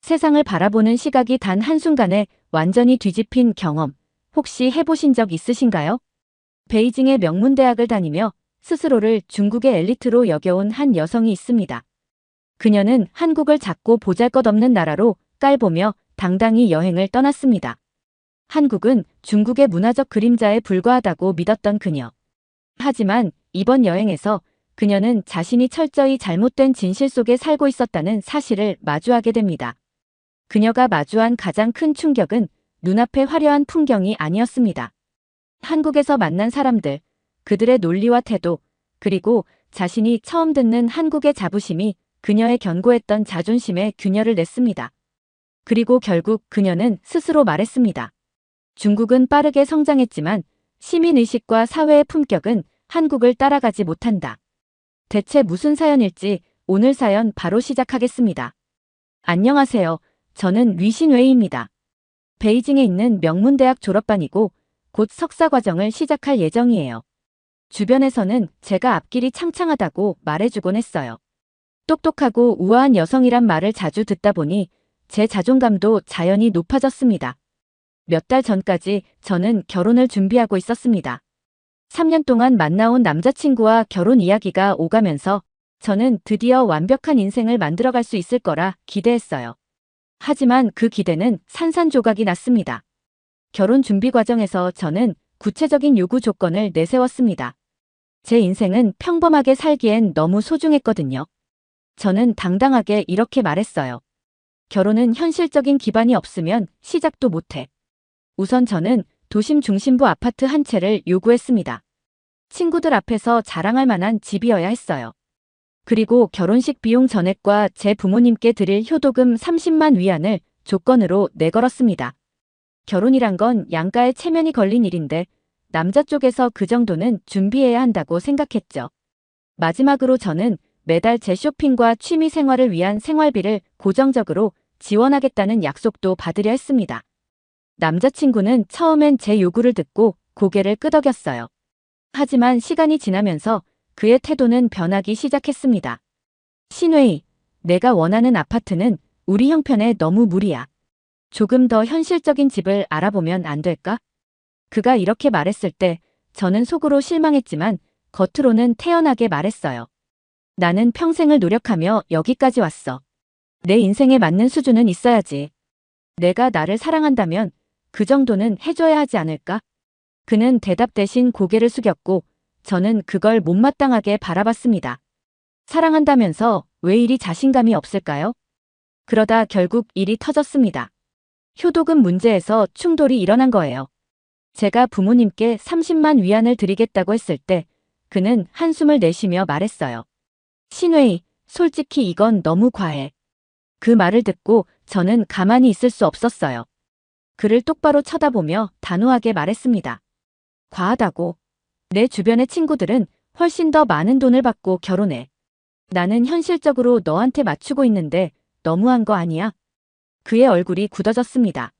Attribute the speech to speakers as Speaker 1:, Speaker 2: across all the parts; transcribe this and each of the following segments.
Speaker 1: 세상을 바라보는 시각이 단 한순간에 완전히 뒤집힌 경험, 혹시 해보신 적 있으신가요? 베이징의 명문대학을 다니며 스스로를 중국의 엘리트로 여겨온 한 여성이 있습니다. 그녀는 한국을 작고 보잘것없는 나라로 깔보며 당당히 여행을 떠났습니다. 한국은 중국의 문화적 그림자에 불과하다고 믿었던 그녀. 하지만 이번 여행에서 그녀는 자신이 철저히 잘못된 진실 속에 살고 있었다는 사실을 마주하게 됩니다. 그녀가 마주한 가장 큰 충격은 눈앞의 화려한 풍경이 아니었습니다. 한국에서 만난 사람들, 그들의 논리와 태도, 그리고 자신이 처음 듣는 한국의 자부심이 그녀의 견고했던 자존심에 균열을 냈습니다. 그리고 결국 그녀는 스스로 말했습니다. 중국은 빠르게 성장했지만 시민의식과 사회의 품격은 한국을 따라가지 못한다. 대체 무슨 사연일지 오늘 사연 바로 시작하겠습니다. 안녕하세요. 저는 위신웨이입니다. 베이징에 있는 명문대학 졸업반이고 곧 석사 과정을 시작할 예정이에요. 주변에서는 제가 앞길이 창창하다고 말해주곤 했어요. 똑똑하고 우아한 여성이란 말을 자주 듣다 보니 제 자존감도 자연히 높아졌습니다. 몇 달 전까지 저는 결혼을 준비하고 있었습니다. 3년 동안 만나온 남자친구와 결혼 이야기가 오가면서 저는 드디어 완벽한 인생을 만들어갈 수 있을 거라 기대했어요. 하지만 그 기대는 산산조각이 났습니다. 결혼 준비 과정에서 저는 구체적인 요구 조건을 내세웠습니다. 제 인생은 평범하게 살기엔 너무 소중했거든요. 저는 당당하게 이렇게 말했어요. 결혼은 현실적인 기반이 없으면 시작도 못해. 우선 저는 도심 중심부 아파트 한 채를 요구했습니다. 친구들 앞에서 자랑할 만한 집이어야 했어요. 그리고 결혼식 비용 전액과 제 부모님께 드릴 효도금 30만 위안을 조건으로 내걸었습니다. 결혼이란 건 양가의 체면이 걸린 일인데 남자 쪽에서 그 정도는 준비해야 한다고 생각했죠. 마지막으로 저는 매달 제 쇼핑과 취미 생활을 위한 생활비를 고정적으로 지원하겠다는 약속도 받으려 했습니다. 남자친구는 처음엔 제 요구를 듣고 고개를 끄덕였어요. 하지만 시간이 지나면서 그의 태도는 변하기 시작했습니다. 신웨이, 내가 원하는 아파트는 우리 형편에 너무 무리야. 조금 더 현실적인 집을 알아보면 안 될까? 그가 이렇게 말했을 때 저는 속으로 실망했지만 겉으로는 태연하게 말했어요. 나는 평생을 노력하며 여기까지 왔어. 내 인생에 맞는 수준은 있어야지. 내가 나를 사랑한다면 그 정도는 해줘야 하지 않을까? 그는 대답 대신 고개를 숙였고 저는 그걸 못마땅하게 바라봤습니다. 사랑한다면서 왜 이리 자신감이 없을까요? 그러다 결국 일이 터졌습니다. 효도금 문제에서 충돌이 일어난 거예요. 제가 부모님께 30만 위안을 드리겠다고 했을 때 그는 한숨을 내쉬며 말했어요. 신웨이, 솔직히 이건 너무 과해. 그 말을 듣고 저는 가만히 있을 수 없었어요. 그를 똑바로 쳐다보며 단호하게 말했습니다. 과하다고. 내 주변의 친구들은 훨씬 더 많은 돈을 받고 결혼해. 나는 현실적으로 너한테 맞추고 있는데 너무한 거 아니야? 그의 얼굴이 굳어졌습니다.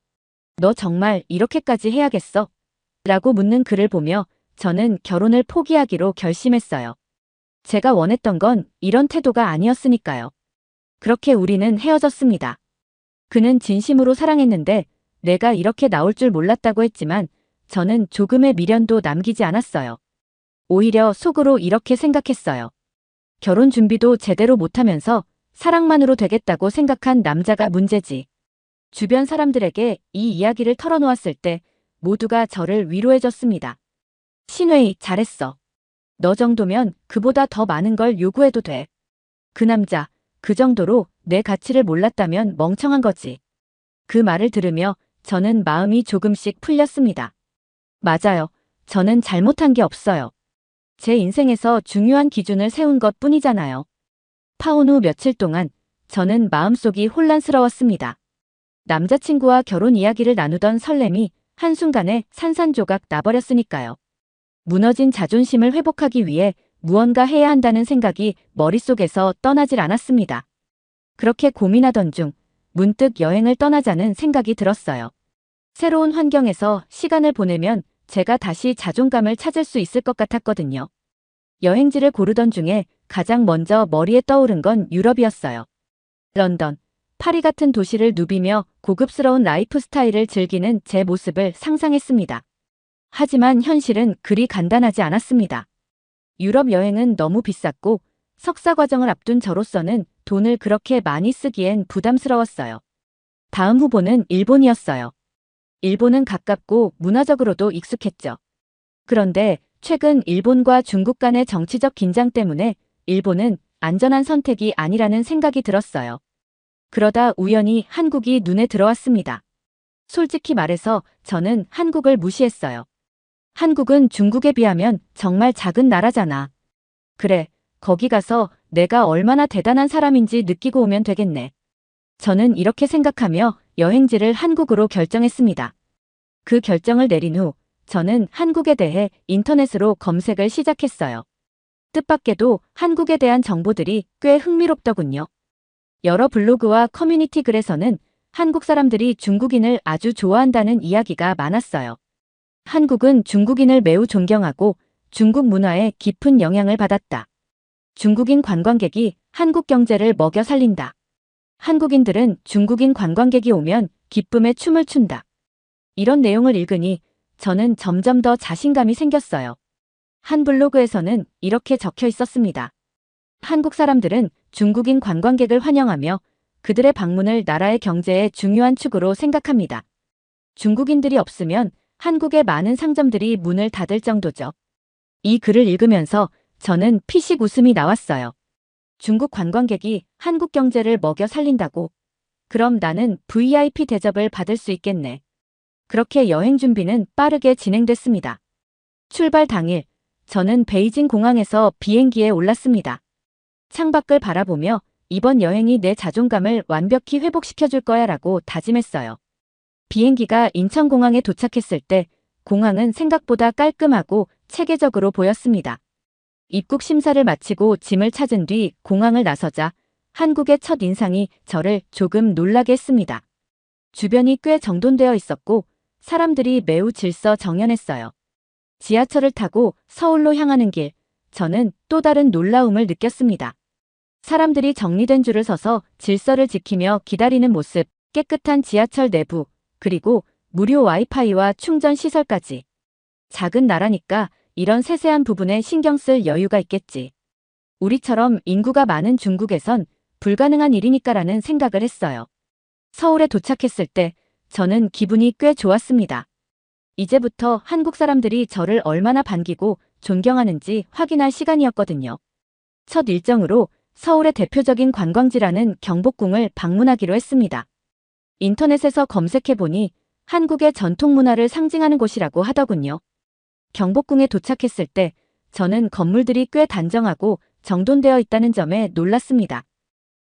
Speaker 1: 너 정말 이렇게까지 해야겠어? 라고 묻는 그를 보며 저는 결혼을 포기하기로 결심했어요. 제가 원했던 건 이런 태도가 아니었으니까요. 그렇게 우리는 헤어졌습니다. 그는 진심으로 사랑했는데 내가 이렇게 나올 줄 몰랐다고 했지만 저는 조금의 미련도 남기지 않았어요. 오히려 속으로 이렇게 생각했어요. 결혼 준비도 제대로 못하면서 사랑만으로 되겠다고 생각한 남자가 문제지. 주변 사람들에게 이 이야기를 털어놓았을 때 모두가 저를 위로해줬습니다. 신웨이, 잘했어. 너 정도면 그보다 더 많은 걸 요구해도 돼. 그 남자, 그 정도로 내 가치를 몰랐다면 멍청한 거지. 그 말을 들으며 저는 마음이 조금씩 풀렸습니다. 맞아요. 저는 잘못한 게 없어요. 제 인생에서 중요한 기준을 세운 것 뿐이잖아요. 파혼 후 며칠 동안 저는 마음속이 혼란스러웠습니다. 남자친구와 결혼 이야기를 나누던 설렘이 한순간에 산산조각 나버렸으니까요. 무너진 자존심을 회복하기 위해 무언가 해야 한다는 생각이 머릿속에서 떠나질 않았습니다. 그렇게 고민하던 중 문득 여행을 떠나자는 생각이 들었어요. 새로운 환경에서 시간을 보내면 제가 다시 자존감을 찾을 수 있을 것 같았거든요. 여행지를 고르던 중에 가장 먼저 머리에 떠오른 건 유럽이었어요. 런던, 파리 같은 도시를 누비며 고급스러운 라이프 스타일을 즐기는 제 모습을 상상했습니다. 하지만 현실은 그리 간단하지 않았습니다. 유럽 여행은 너무 비쌌고 석사 과정을 앞둔 저로서는 돈을 그렇게 많이 쓰기엔 부담스러웠어요. 다음 후보는 일본이었어요. 일본은 가깝고 문화적으로도 익숙했죠. 그런데 최근 일본과 중국 간의 정치적 긴장 때문에 일본은 안전한 선택이 아니라는 생각이 들었어요. 그러다 우연히 한국이 눈에 들어왔습니다. 솔직히 말해서 저는 한국을 무시했어요. 한국은 중국에 비하면 정말 작은 나라잖아. 그래, 거기 가서 내가 얼마나 대단한 사람인지 느끼고 오면 되겠네. 저는 이렇게 생각하며 여행지를 한국으로 결정했습니다. 그 결정을 내린 후 저는 한국에 대해 인터넷으로 검색을 시작했어요. 뜻밖에도 한국에 대한 정보들이 꽤 흥미롭더군요. 여러 블로그와 커뮤니티 글에서는 한국 사람들이 중국인을 아주 좋아한다는 이야기가 많았어요. 한국은 중국인을 매우 존경하고 중국 문화에 깊은 영향을 받았다. 중국인 관광객이 한국 경제를 먹여 살린다. 한국인들은 중국인 관광객이 오면 기쁨에 춤을 춘다. 이런 내용을 읽으니 저는 점점 더 자신감이 생겼어요. 한 블로그에서는 이렇게 적혀 있었습니다. 한국 사람들은 중국인 관광객을 환영하며 그들의 방문을 나라의 경제의 중요한 축으로 생각합니다. 중국인들이 없으면 한국의 많은 상점들이 문을 닫을 정도죠. 이 글을 읽으면서 저는 피식 웃음이 나왔어요. 중국 관광객이 한국 경제를 먹여 살린다고? 그럼 나는 VIP 대접을 받을 수 있겠네. 그렇게 여행 준비는 빠르게 진행됐습니다. 출발 당일, 저는 베이징 공항에서 비행기에 올랐습니다. 창밖을 바라보며 이번 여행이 내 자존감을 완벽히 회복시켜줄 거야 라고 다짐했어요. 비행기가 인천공항에 도착했을 때 공항은 생각보다 깔끔하고 체계적으로 보였습니다. 입국 심사를 마치고 짐을 찾은 뒤 공항을 나서자 한국의 첫 인상이 저를 조금 놀라게 했습니다. 주변이 꽤 정돈되어 있었고 사람들이 매우 질서정연했어요. 지하철을 타고 서울로 향하는 길, 저는 또 다른 놀라움을 느꼈습니다. 사람들이 정리된 줄을 서서 질서를 지키며 기다리는 모습, 깨끗한 지하철 내부, 그리고 무료 와이파이와 충전 시설까지. 작은 나라니까 이런 세세한 부분에 신경 쓸 여유가 있겠지. 우리처럼 인구가 많은 중국에선 불가능한 일이니까라는 생각을 했어요. 서울에 도착했을 때 저는 기분이 꽤 좋았습니다. 이제부터 한국 사람들이 저를 얼마나 반기고 존경하는지 확인할 시간이었거든요. 첫 일정으로 서울의 대표적인 관광지라는 경복궁을 방문하기로 했습니다. 인터넷에서 검색해보니 한국의 전통 문화를 상징하는 곳이라고 하더군요. 경복궁에 도착했을 때 저는 건물들이 꽤 단정하고 정돈되어 있다는 점에 놀랐습니다.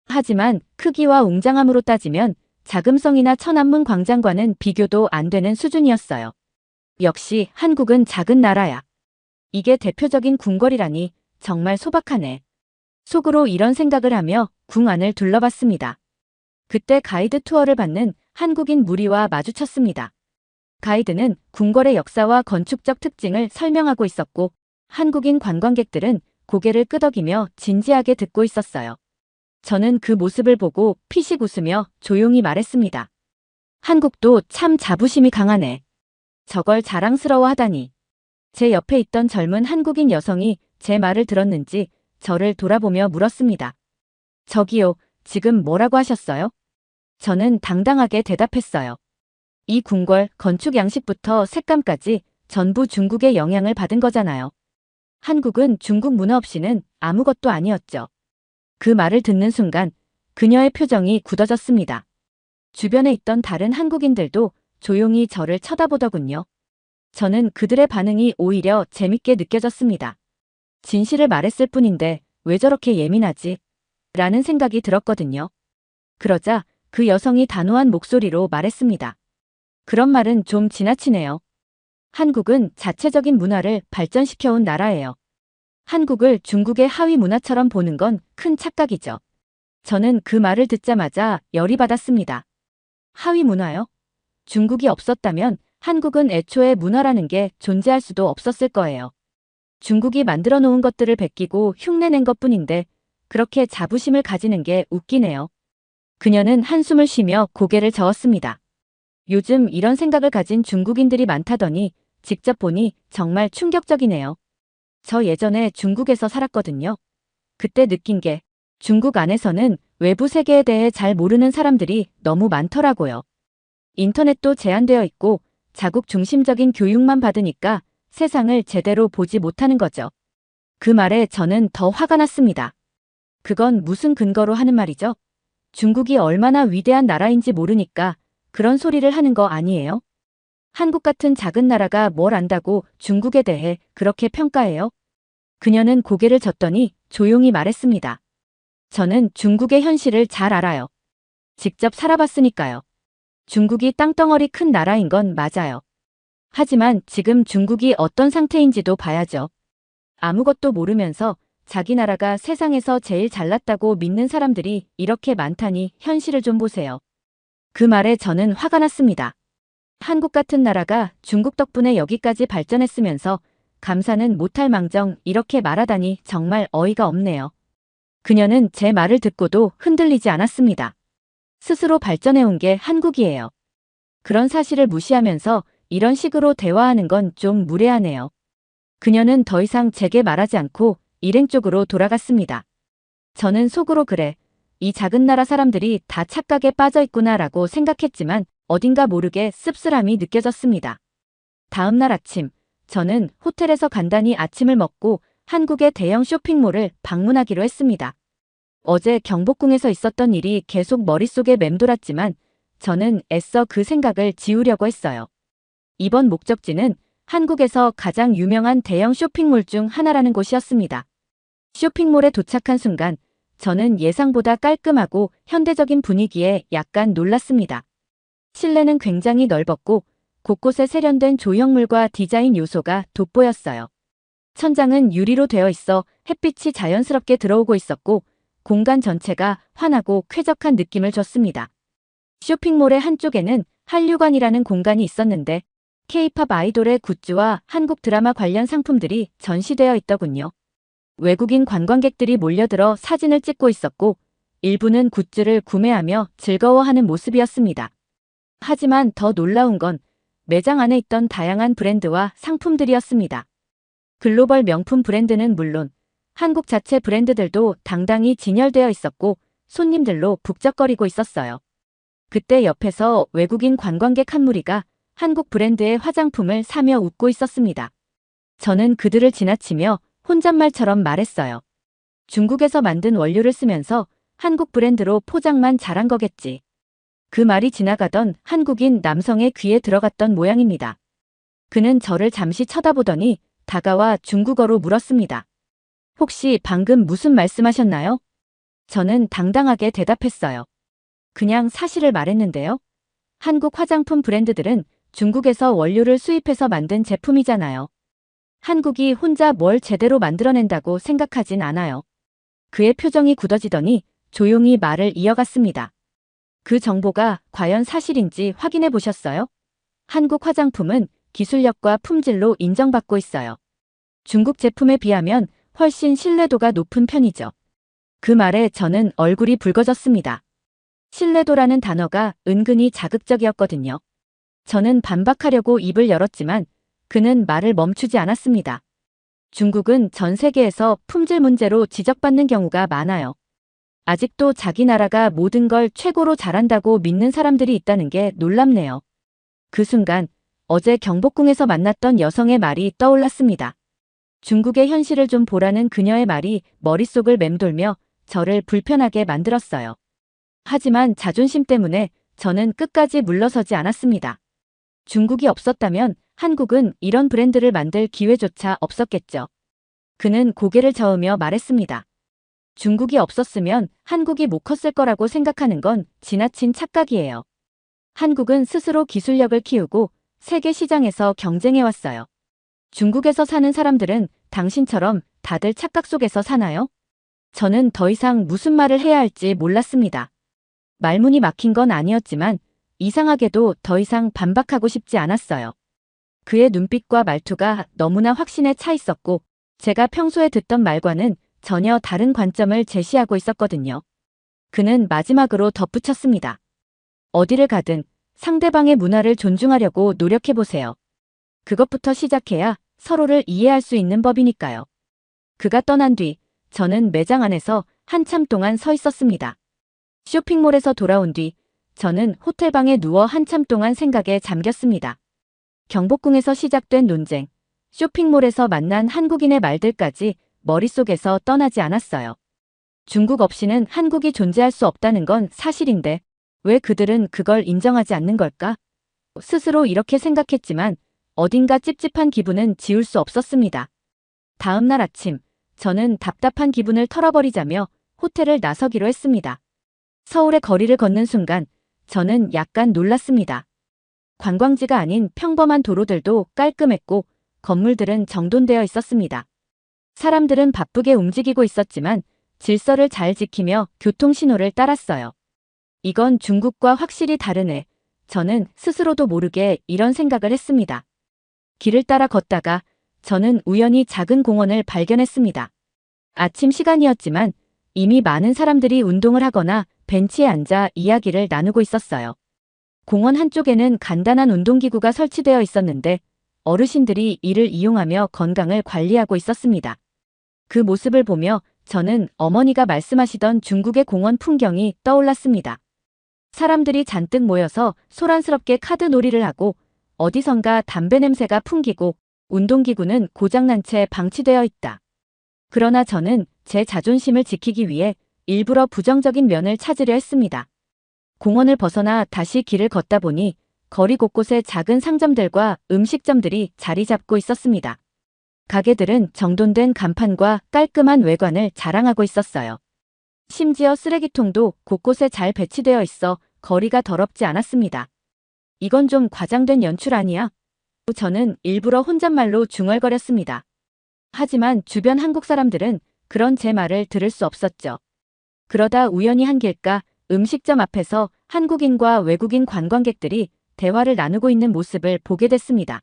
Speaker 1: 하지만 크기와 웅장함으로 따지면 자금성이나 천안문 광장과는 비교도 안 되는 수준이었어요. 역시 한국은 작은 나라야. 이게 대표적인 궁궐이라니 정말 소박하네. 속으로 이런 생각을 하며 궁 안을 둘러봤습니다. 그때 가이드 투어를 받는 한국인 무리와 마주쳤습니다. 가이드는 궁궐의 역사와 건축적 특징을 설명하고 있었고 한국인 관광객들은 고개를 끄덕이며 진지하게 듣고 있었어요. 저는 그 모습을 보고 피식 웃으며 조용히 말했습니다. 한국도 참 자부심이 강하네. 저걸 자랑스러워하다니. 제 옆에 있던 젊은 한국인 여성이 제 말을 들었는지 저를 돌아보며 물었습니다. 저기요, 지금 뭐라고 하셨어요? 저는 당당하게 대답했어요. 이 궁궐 건축 양식부터 색감까지 전부 중국의 영향을 받은 거잖아요. 한국은 중국 문화 없이는 아무것도 아니었죠. 그 말을 듣는 순간 그녀의 표정이 굳어졌습니다. 주변에 있던 다른 한국인들도 조용히 저를 쳐다보더군요. 저는 그들의 반응이 오히려 재밌게 느껴졌습니다. 진실을 말했을 뿐인데 왜 저렇게 예민하지? 라는 생각이 들었거든요. 그러자 그 여성이 단호한 목소리로 말했습니다. 그런 말은 좀 지나치네요. 한국은 자체적인 문화를 발전시켜온 나라예요. 한국을 중국의 하위 문화처럼 보는 건 큰 착각이죠. 저는 그 말을 듣자마자 열이 받았습니다. 하위 문화요? 중국이 없었다면 한국은 애초에 문화라는 게 존재할 수도 없었을 거예요. 중국이 만들어 놓은 것들을 베끼고 흉내낸 것뿐인데 그렇게 자부심을 가지는 게 웃기네요. 그녀는 한숨을 쉬며 고개를 저었습니다. 요즘 이런 생각을 가진 중국인들이 많다더니 직접 보니 정말 충격적이네요. 저 예전에 중국에서 살았거든요. 그때 느낀 게 중국 안에서는 외부 세계에 대해 잘 모르는 사람들이 너무 많더라고요. 인터넷도 제한되어 있고 자국 중심적인 교육만 받으니까 세상을 제대로 보지 못하는 거죠. 그 말에 저는 더 화가 났습니다. 그건 무슨 근거로 하는 말이죠? 중국이 얼마나 위대한 나라인지 모르니까 그런 소리를 하는 거 아니에요? 한국 같은 작은 나라가 뭘 안다고 중국에 대해 그렇게 평가해요? 그녀는 고개를 젓더니 조용히 말했습니다. 저는 중국의 현실을 잘 알아요. 직접 살아봤으니까요. 중국이 땅덩어리 큰 나라인 건 맞아요. 하지만 지금 중국이 어떤 상태인지도 봐야죠. 아무것도 모르면서 자기 나라가 세상에서 제일 잘났다고 믿는 사람들이 이렇게 많다니 현실을 좀 보세요. 그 말에 저는 화가 났습니다. 한국 같은 나라가 중국 덕분에 여기까지 발전했으면서 감사는 못할 망정 이렇게 말하다니 정말 어이가 없네요. 그녀는 제 말을 듣고도 흔들리지 않았습니다. 스스로 발전해온 게 한국이에요. 그런 사실을 무시하면서 이런 식으로 대화하는 건 좀 무례하네요. 그녀는 더 이상 제게 말하지 않고 일행 쪽으로 돌아갔습니다. 저는 속으로 그래, 이 작은 나라 사람들이 다 착각에 빠져 있구나라고 생각했지만 어딘가 모르게 씁쓸함이 느껴졌습니다. 다음 날 아침, 저는 호텔에서 간단히 아침을 먹고 한국의 대형 쇼핑몰을 방문하기로 했습니다. 어제 경복궁에서 있었던 일이 계속 머릿속에 맴돌았지만 저는 애써 그 생각을 지우려고 했어요. 이번 목적지는 한국에서 가장 유명한 대형 쇼핑몰 중 하나라는 곳이었습니다. 쇼핑몰에 도착한 순간 저는 예상보다 깔끔하고 현대적인 분위기에 약간 놀랐습니다. 실내는 굉장히 넓었고 곳곳에 세련된 조형물과 디자인 요소가 돋보였어요. 천장은 유리로 되어 있어 햇빛이 자연스럽게 들어오고 있었고 공간 전체가 환하고 쾌적한 느낌을 줬습니다. 쇼핑몰의 한쪽에는 한류관이라는 공간이 있었는데 K-팝 아이돌의 굿즈와 한국 드라마 관련 상품들이 전시되어 있더군요. 외국인 관광객들이 몰려들어 사진을 찍고 있었고 일부는 굿즈를 구매하며 즐거워하는 모습이었습니다. 하지만 더 놀라운 건 매장 안에 있던 다양한 브랜드와 상품들이었습니다. 글로벌 명품 브랜드는 물론 한국 자체 브랜드들도 당당히 진열되어 있었고 손님들로 북적거리고 있었어요. 그때 옆에서 외국인 관광객 한 무리가 한국 브랜드의 화장품을 사며 웃고 있었습니다. 저는 그들을 지나치며 혼잣말처럼 말했어요. 중국에서 만든 원료를 쓰면서 한국 브랜드로 포장만 잘한 거겠지. 그 말이 지나가던 한국인 남성의 귀에 들어갔던 모양입니다. 그는 저를 잠시 쳐다보더니 다가와 중국어로 물었습니다. 혹시 방금 무슨 말씀하셨나요? 저는 당당하게 대답했어요. 그냥 사실을 말했는데요. 한국 화장품 브랜드들은 중국에서 원료를 수입해서 만든 제품이잖아요. 한국이 혼자 뭘 제대로 만들어낸다고 생각하진 않아요. 그의 표정이 굳어지더니 조용히 말을 이어갔습니다. 그 정보가 과연 사실인지 확인해 보셨어요? 한국 화장품은 기술력과 품질로 인정받고 있어요. 중국 제품에 비하면 훨씬 신뢰도가 높은 편이죠. 그 말에 저는 얼굴이 붉어졌습니다. 신뢰도라는 단어가 은근히 자극적이었거든요. 저는 반박하려고 입을 열었지만 그는 말을 멈추지 않았습니다. 중국은 전 세계에서 품질 문제로 지적받는 경우가 많아요. 아직도 자기 나라가 모든 걸 최고로 잘한다고 믿는 사람들이 있다는 게 놀랍네요. 그 순간 어제 경복궁에서 만났던 여성의 말이 떠올랐습니다. 중국의 현실을 좀 보라는 그녀의 말이 머릿속을 맴돌며 저를 불편하게 만들었어요. 하지만 자존심 때문에 저는 끝까지 물러서지 않았습니다. 중국이 없었다면 한국은 이런 브랜드를 만들 기회조차 없었겠죠. 그는 고개를 저으며 말했습니다. 중국이 없었으면 한국이 못 컸을 거라고 생각하는 건 지나친 착각이에요. 한국은 스스로 기술력을 키우고 세계 시장에서 경쟁해왔어요. 중국에서 사는 사람들은 당신처럼 다들 착각 속에서 사나요? 저는 더 이상 무슨 말을 해야 할지 몰랐습니다. 말문이 막힌 건 아니었지만 이상하게도 더 이상 반박하고 싶지 않았어요. 그의 눈빛과 말투가 너무나 확신에 차 있었고 제가 평소에 듣던 말과는 전혀 다른 관점을 제시하고 있었거든요. 그는 마지막으로 덧붙였습니다. 어디를 가든 상대방의 문화를 존중하려고 노력해보세요. 그것부터 시작해야 서로를 이해할 수 있는 법이니까요. 그가 떠난 뒤 저는 매장 안에서 한참 동안 서 있었습니다. 쇼핑몰에서 돌아온 뒤 저는 호텔방에 누워 한참 동안 생각에 잠겼습니다. 경복궁에서 시작된 논쟁, 쇼핑몰에서 만난 한국인의 말들까지 머릿속에서 떠나지 않았어요. 중국 없이는 한국이 존재할 수 없다는 건 사실인데 왜 그들은 그걸 인정하지 않는 걸까? 스스로 이렇게 생각했지만 어딘가 찝찝한 기분은 지울 수 없었습니다. 다음 날 아침, 저는 답답한 기분을 털어버리자며 호텔을 나서기로 했습니다. 서울의 거리를 걷는 순간 저는 약간 놀랐습니다. 관광지가 아닌 평범한 도로들도 깔끔했고 건물들은 정돈되어 있었습니다. 사람들은 바쁘게 움직이고 있었지만 질서를 잘 지키며 교통신호를 따랐어요. 이건 중국과 확실히 다르네. 저는 스스로도 모르게 이런 생각을 했습니다. 길을 따라 걷다가 저는 우연히 작은 공원을 발견했습니다. 아침 시간이었지만 이미 많은 사람들이 운동을 하거나 벤치에 앉아 이야기를 나누고 있었어요. 공원 한쪽에는 간단한 운동기구가 설치되어 있었는데 어르신들이 이를 이용하며 건강을 관리하고 있었습니다. 그 모습을 보며 저는 어머니가 말씀하시던 중국의 공원 풍경이 떠올랐습니다. 사람들이 잔뜩 모여서 소란스럽게 카드 놀이를 하고 어디선가 담배 냄새가 풍기고 운동기구는 고장난 채 방치되어 있다. 그러나 저는 제 자존심을 지키기 위해 일부러 부정적인 면을 찾으려 했습니다. 공원을 벗어나 다시 길을 걷다 보니 거리 곳곳에 작은 상점들과 음식점들이 자리 잡고 있었습니다. 가게들은 정돈된 간판과 깔끔한 외관을 자랑하고 있었어요. 심지어 쓰레기통도 곳곳에 잘 배치되어 있어 거리가 더럽지 않았습니다. 이건 좀 과장된 연출 아니야? 저는 일부러 혼잣말로 중얼거렸습니다. 하지만 주변 한국 사람들은 그런 제 말을 들을 수 없었죠. 그러다 우연히 한 길가 음식점 앞에서 한국인과 외국인 관광객들이 대화를 나누고 있는 모습을 보게 됐습니다.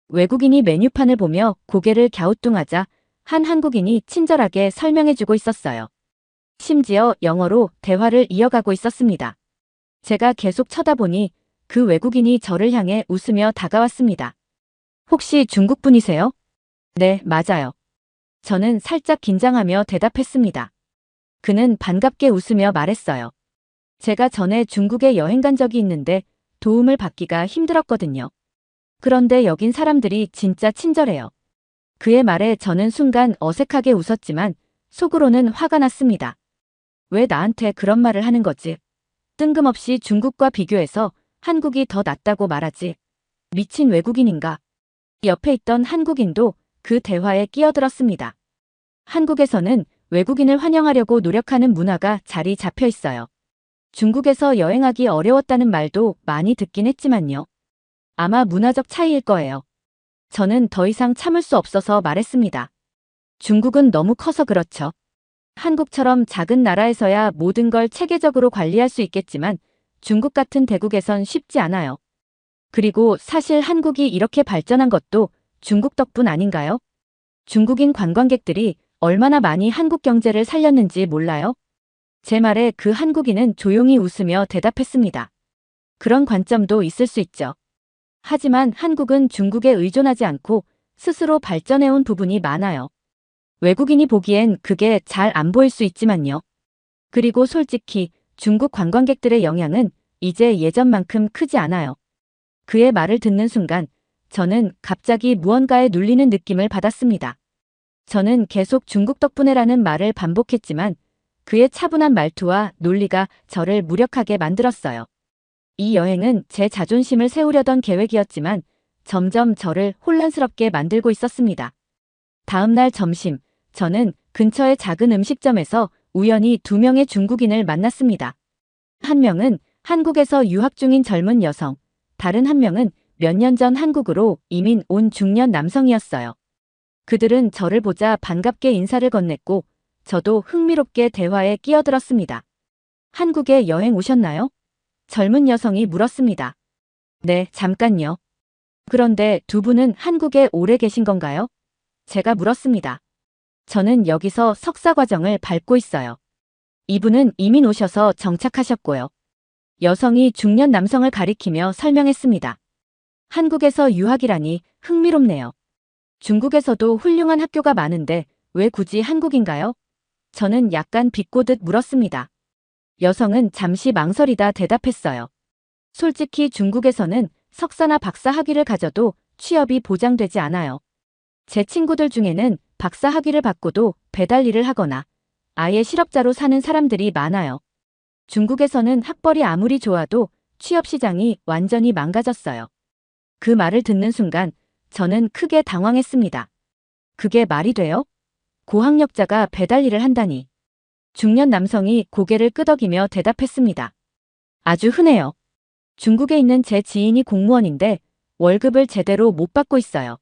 Speaker 1: 외국인이 메뉴판을 보며 고개를 갸우뚱하자 한 한국인이 친절하게 설명해주고 있었어요. 심지어 영어로 대화를 이어가고 있었습니다. 제가 계속 쳐다보니 그 외국인이 저를 향해 웃으며 다가왔습니다. 혹시 중국 분이세요? 네, 맞아요. 저는 살짝 긴장하며 대답했습니다. 그는 반갑게 웃으며 말했어요. 제가 전에 중국에 여행 간 적이 있는데 도움을 받기가 힘들었거든요. 그런데 여긴 사람들이 진짜 친절해요. 그의 말에 저는 순간 어색하게 웃었지만 속으로는 화가 났습니다. 왜 나한테 그런 말을 하는 거지? 뜬금없이 중국과 비교해서 한국이 더 낫다고 말하지. 미친 외국인인가? 옆에 있던 한국인도 그 대화에 끼어들었습니다. 한국에서는 외국인을 환영하려고 노력하는 문화가 자리 잡혀 있어요. 중국에서 여행하기 어려웠다는 말도 많이 듣긴 했지만요. 아마 문화적 차이일 거예요. 저는 더 이상 참을 수 없어서 말했습니다. 중국은 너무 커서 그렇죠. 한국처럼 작은 나라에서야 모든 걸 체계적으로 관리할 수 있겠지만 중국 같은 대국에선 쉽지 않아요. 그리고 사실 한국이 이렇게 발전한 것도 중국 덕분 아닌가요? 중국인 관광객들이 얼마나 많이 한국 경제를 살렸는지 몰라요? 제 말에 그 한국인은 조용히 웃으며 대답했습니다. 그런 관점도 있을 수 있죠. 하지만 한국은 중국에 의존하지 않고 스스로 발전해온 부분이 많아요. 외국인이 보기엔 그게 잘 안 보일 수 있지만요. 그리고 솔직히 중국 관광객들의 영향은 이제 예전만큼 크지 않아요. 그의 말을 듣는 순간 저는 갑자기 무언가에 눌리는 느낌을 받았습니다. 저는 계속 중국 덕분에라는 말을 반복했지만 그의 차분한 말투와 논리가 저를 무력하게 만들었어요. 이 여행은 제 자존심을 세우려던 계획이었지만 점점 저를 혼란스럽게 만들고 있었습니다. 다음 날 점심, 저는 근처의 작은 음식점에서 우연히 2명의 중국인을 만났습니다. 한 명은 한국에서 유학 중인 젊은 여성, 다른 한 명은 몇 년 전 한국으로 이민 온 중년 남성이었어요. 그들은 저를 보자 반갑게 인사를 건넸고 저도 흥미롭게 대화에 끼어들었습니다. 한국에 여행 오셨나요? 젊은 여성이 물었습니다. 네, 잠깐요. 그런데 두 분은 한국에 오래 계신 건가요? 제가 물었습니다. 저는 여기서 석사 과정을 밟고 있어요. 이분은 이민 오셔서 정착하셨고요. 여성이 중년 남성을 가리키며 설명했습니다. 한국에서 유학이라니 흥미롭네요. 중국에서도 훌륭한 학교가 많은데 왜 굳이 한국인가요? 저는 약간 비꼬듯 물었습니다. 여성은 잠시 망설이다 대답했어요. 솔직히 중국에서는 석사나 박사 학위를 가져도 취업이 보장되지 않아요. 제 친구들 중에는 박사 학위를 받고도 배달 일을 하거나 아예 실업자로 사는 사람들이 많아요. 중국에서는 학벌이 아무리 좋아도 취업 시장이 완전히 망가졌어요. 그 말을 듣는 순간 저는 크게 당황했습니다. 그게 말이 돼요? 고학력자가 배달 일을 한다니. 중년 남성이 고개를 끄덕이며 대답했습니다. 아주 흔해요. 중국에 있는 제 지인이 공무원인데 월급을 제대로 못 받고 있어요.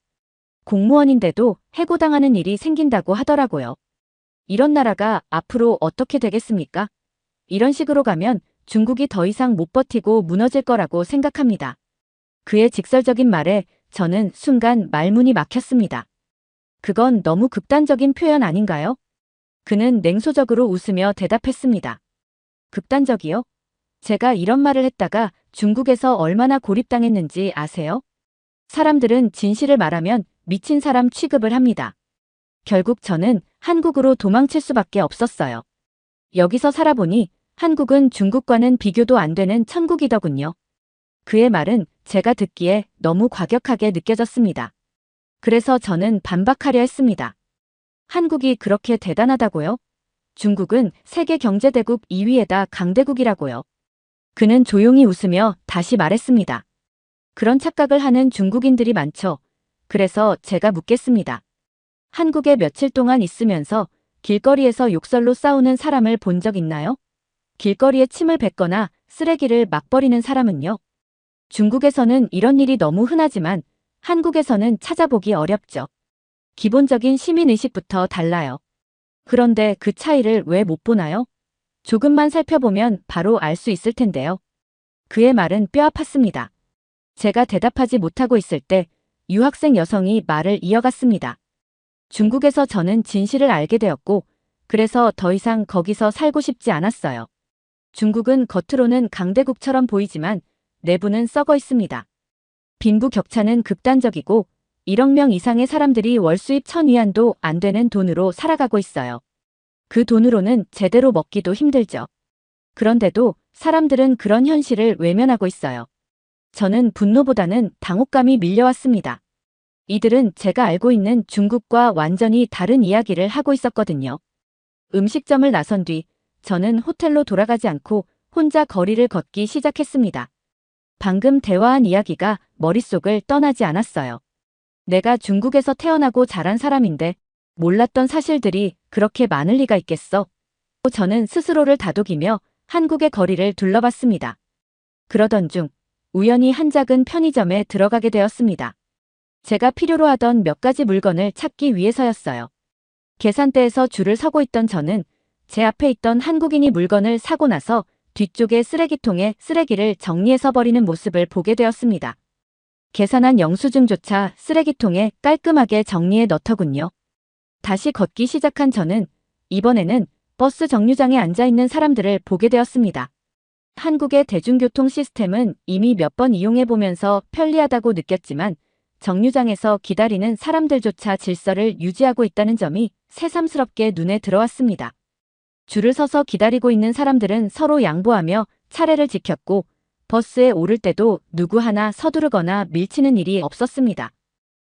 Speaker 1: 공무원인데도 해고당하는 일이 생긴다고 하더라고요. 이런 나라가 앞으로 어떻게 되겠습니까? 이런 식으로 가면 중국이 더 이상 못 버티고 무너질 거라고 생각합니다. 그의 직설적인 말에 저는 순간 말문이 막혔습니다. 그건 너무 극단적인 표현 아닌가요? 그는 냉소적으로 웃으며 대답했습니다. 극단적이요? 제가 이런 말을 했다가 중국에서 얼마나 고립당했는지 아세요? 사람들은 진실을 말하면 미친 사람 취급을 합니다. 결국 저는 한국으로 도망칠 수밖에 없었어요. 여기서 살아보니 한국은 중국과는 비교도 안 되는 천국이더군요. 그의 말은 제가 듣기에 너무 과격하게 느껴졌습니다. 그래서 저는 반박하려 했습니다. 한국이 그렇게 대단하다고요? 중국은 세계 경제대국 2위에다 강대국이라고요. 그는 조용히 웃으며 다시 말했습니다. 그런 착각을 하는 중국인들이 많죠. 그래서 제가 묻겠습니다. 한국에 며칠 동안 있으면서 길거리에서 욕설로 싸우는 사람을 본 적 있나요? 길거리에 침을 뱉거나 쓰레기를 막 버리는 사람은요? 중국에서는 이런 일이 너무 흔하지만 한국에서는 찾아보기 어렵죠. 기본적인 시민의식부터 달라요. 그런데 그 차이를 왜 못 보나요? 조금만 살펴보면 바로 알 수 있을 텐데요. 그의 말은 뼈아팠습니다. 제가 대답하지 못하고 있을 때 유학생 여성이 말을 이어갔습니다. 중국에서 저는 진실을 알게 되었고 그래서 더 이상 거기서 살고 싶지 않았어요. 중국은 겉으로는 강대국처럼 보이지만 내부는 썩어 있습니다. 빈부격차는 극단적이고 1억 명 이상의 사람들이 월수입 1000위안도 안 되는 돈으로 살아가고 있어요. 그 돈으로는 제대로 먹기도 힘들죠. 그런데도 사람들은 그런 현실을 외면하고 있어요. 저는 분노보다는 당혹감이 밀려왔습니다. 이들은 제가 알고 있는 중국과 완전히 다른 이야기를 하고 있었거든요. 음식점을 나선 뒤 저는 호텔로 돌아가지 않고 혼자 거리를 걷기 시작했습니다. 방금 대화한 이야기가 머릿속을 떠나지 않았어요. 내가 중국에서 태어나고 자란 사람인데 몰랐던 사실들이 그렇게 많을 리가 있겠어. 저는 스스로를 다독이며 한국의 거리를 둘러봤습니다. 그러던 중 우연히 한 작은 편의점에 들어가게 되었습니다. 제가 필요로 하던 몇 가지 물건을 찾기 위해서였어요. 계산대에서 줄을 서고 있던 저는 제 앞에 있던 한국인이 물건을 사고 나서 뒤쪽의 쓰레기통에 쓰레기를 정리해서 버리는 모습을 보게 되었습니다. 계산한 영수증조차 쓰레기통에 깔끔하게 정리해 넣더군요. 다시 걷기 시작한 저는 이번에는 버스 정류장에 앉아있는 사람들을 보게 되었습니다. 한국의 대중교통 시스템은 이미 몇 번 이용해보면서 편리하다고 느꼈지만 정류장에서 기다리는 사람들조차 질서를 유지하고 있다는 점이 새삼스럽게 눈에 들어왔습니다. 줄을 서서 기다리고 있는 사람들은 서로 양보하며 차례를 지켰고 버스에 오를 때도 누구 하나 서두르거나 밀치는 일이 없었습니다.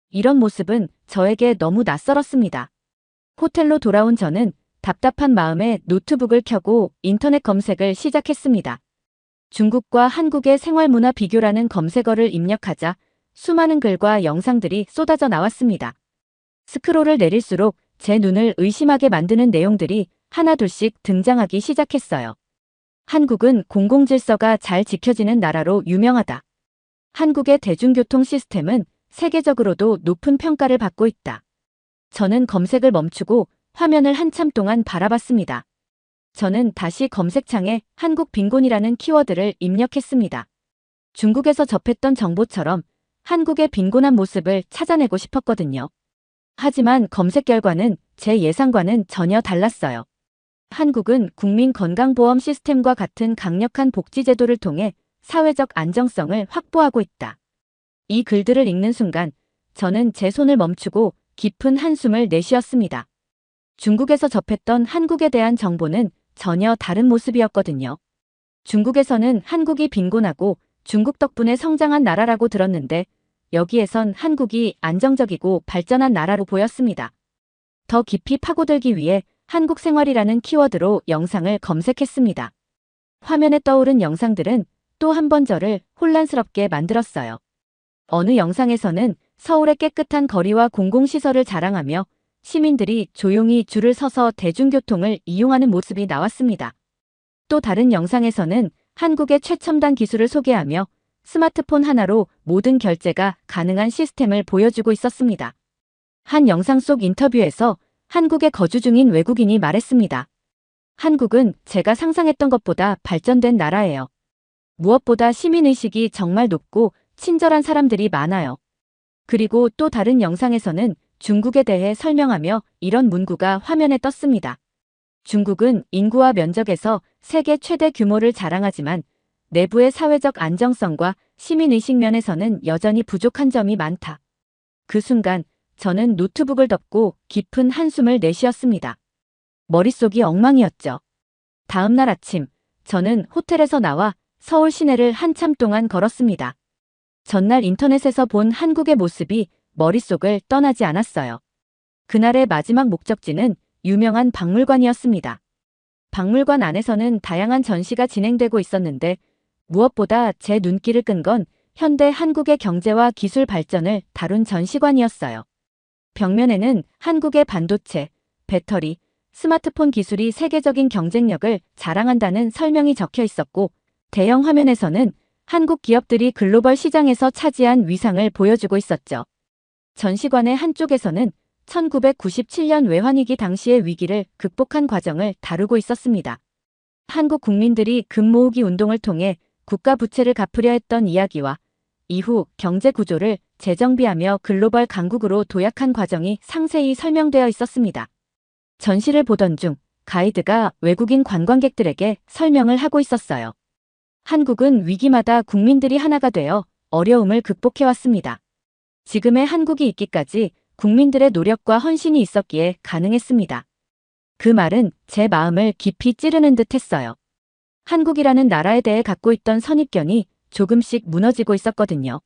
Speaker 1: 이런 모습은 저에게 너무 낯설었습니다. 호텔로 돌아온 저는 답답한 마음에 노트북을 켜고 인터넷 검색을 시작했습니다. 중국과 한국의 생활문화 비교라는 검색어를 입력하자 수많은 글과 영상들이 쏟아져 나왔습니다. 스크롤을 내릴수록 제 눈을 의심하게 만드는 내용들이 하나둘씩 등장하기 시작했어요. 한국은 공공질서가 잘 지켜지는 나라로 유명하다. 한국의 대중교통 시스템은 세계적으로도 높은 평가를 받고 있다. 저는 검색을 멈추고 화면을 한참 동안 바라봤습니다. 저는 다시 검색창에 한국 빈곤이라는 키워드를 입력했습니다. 중국에서 접했던 정보처럼 한국의 빈곤한 모습을 찾아내고 싶었거든요. 하지만 검색 결과는 제 예상과는 전혀 달랐어요. 한국은 국민건강보험 시스템과 같은 강력한 복지제도를 통해 사회적 안정성을 확보하고 있다. 이 글들을 읽는 순간 저는 제 손을 멈추고 깊은 한숨을 내쉬었습니다. 중국에서 접했던 한국에 대한 정보는 전혀 다른 모습이었거든요. 중국에서는 한국이 빈곤하고 중국 덕분에 성장한 나라라고 들었는데 여기에선 한국이 안정적이고 발전한 나라로 보였습니다. 더 깊이 파고들기 위해 한국 생활이라는 키워드로 영상을 검색했습니다. 화면에 떠오른 영상들은 또 한 번 저를 혼란스럽게 만들었어요. 어느 영상에서는 서울의 깨끗한 거리와 공공시설을 자랑하며 시민들이 조용히 줄을 서서 대중교통을 이용하는 모습이 나왔습니다. 또 다른 영상에서는 한국의 최첨단 기술을 소개하며 스마트폰 하나로 모든 결제가 가능한 시스템을 보여주고 있었습니다. 한 영상 속 인터뷰에서 한국에 거주 중인 외국인이 말했습니다. 한국은 제가 상상했던 것보다 발전된 나라예요. 무엇보다 시민의식이 정말 높고 친절한 사람들이 많아요. 그리고 또 다른 영상에서는 중국에 대해 설명하며 이런 문구가 화면에 떴습니다. 중국은 인구와 면적에서 세계 최대 규모를 자랑하지만 내부의 사회적 안정성과 시민의식 면에서는 여전히 부족한 점이 많다. 그 순간 저는 노트북을 덮고 깊은 한숨을 내쉬었습니다. 머릿속이 엉망이었죠. 다음 날 아침, 저는 호텔에서 나와 서울 시내를 한참 동안 걸었습니다. 전날 인터넷에서 본 한국의 모습이 머릿속을 떠나지 않았어요. 그날의 마지막 목적지는 유명한 박물관이었습니다. 박물관 안에서는 다양한 전시가 진행되고 있었는데 무엇보다 제 눈길을 끈 건 현대 한국의 경제와 기술 발전을 다룬 전시관이었어요. 벽면에는 한국의 반도체, 배터리, 스마트폰 기술이 세계적인 경쟁력을 자랑한다는 설명이 적혀 있었고 대형 화면에서는 한국 기업들이 글로벌 시장에서 차지한 위상을 보여주고 있었죠. 전시관의 한쪽에서는 1997년 외환위기 당시의 위기를 극복한 과정을 다루고 있었습니다. 한국 국민들이 금 모으기 운동을 통해 국가 부채를 갚으려 했던 이야기와 이후 경제 구조를 재정비하며 글로벌 강국으로 도약한 과정이 상세히 설명되어 있었습니다. 전시를 보던 중 가이드가 외국인 관광객들에게 설명을 하고 있었어요. 한국은 위기마다 국민들이 하나가 되어 어려움을 극복해왔습니다. 지금의 한국이 있기까지 국민들의 노력과 헌신이 있었기에 가능했습니다. 그 말은 제 마음을 깊이 찌르는 듯 했어요. 한국이라는 나라에 대해 갖고 있던 선입견이 조금씩 무너지고 있었거든요.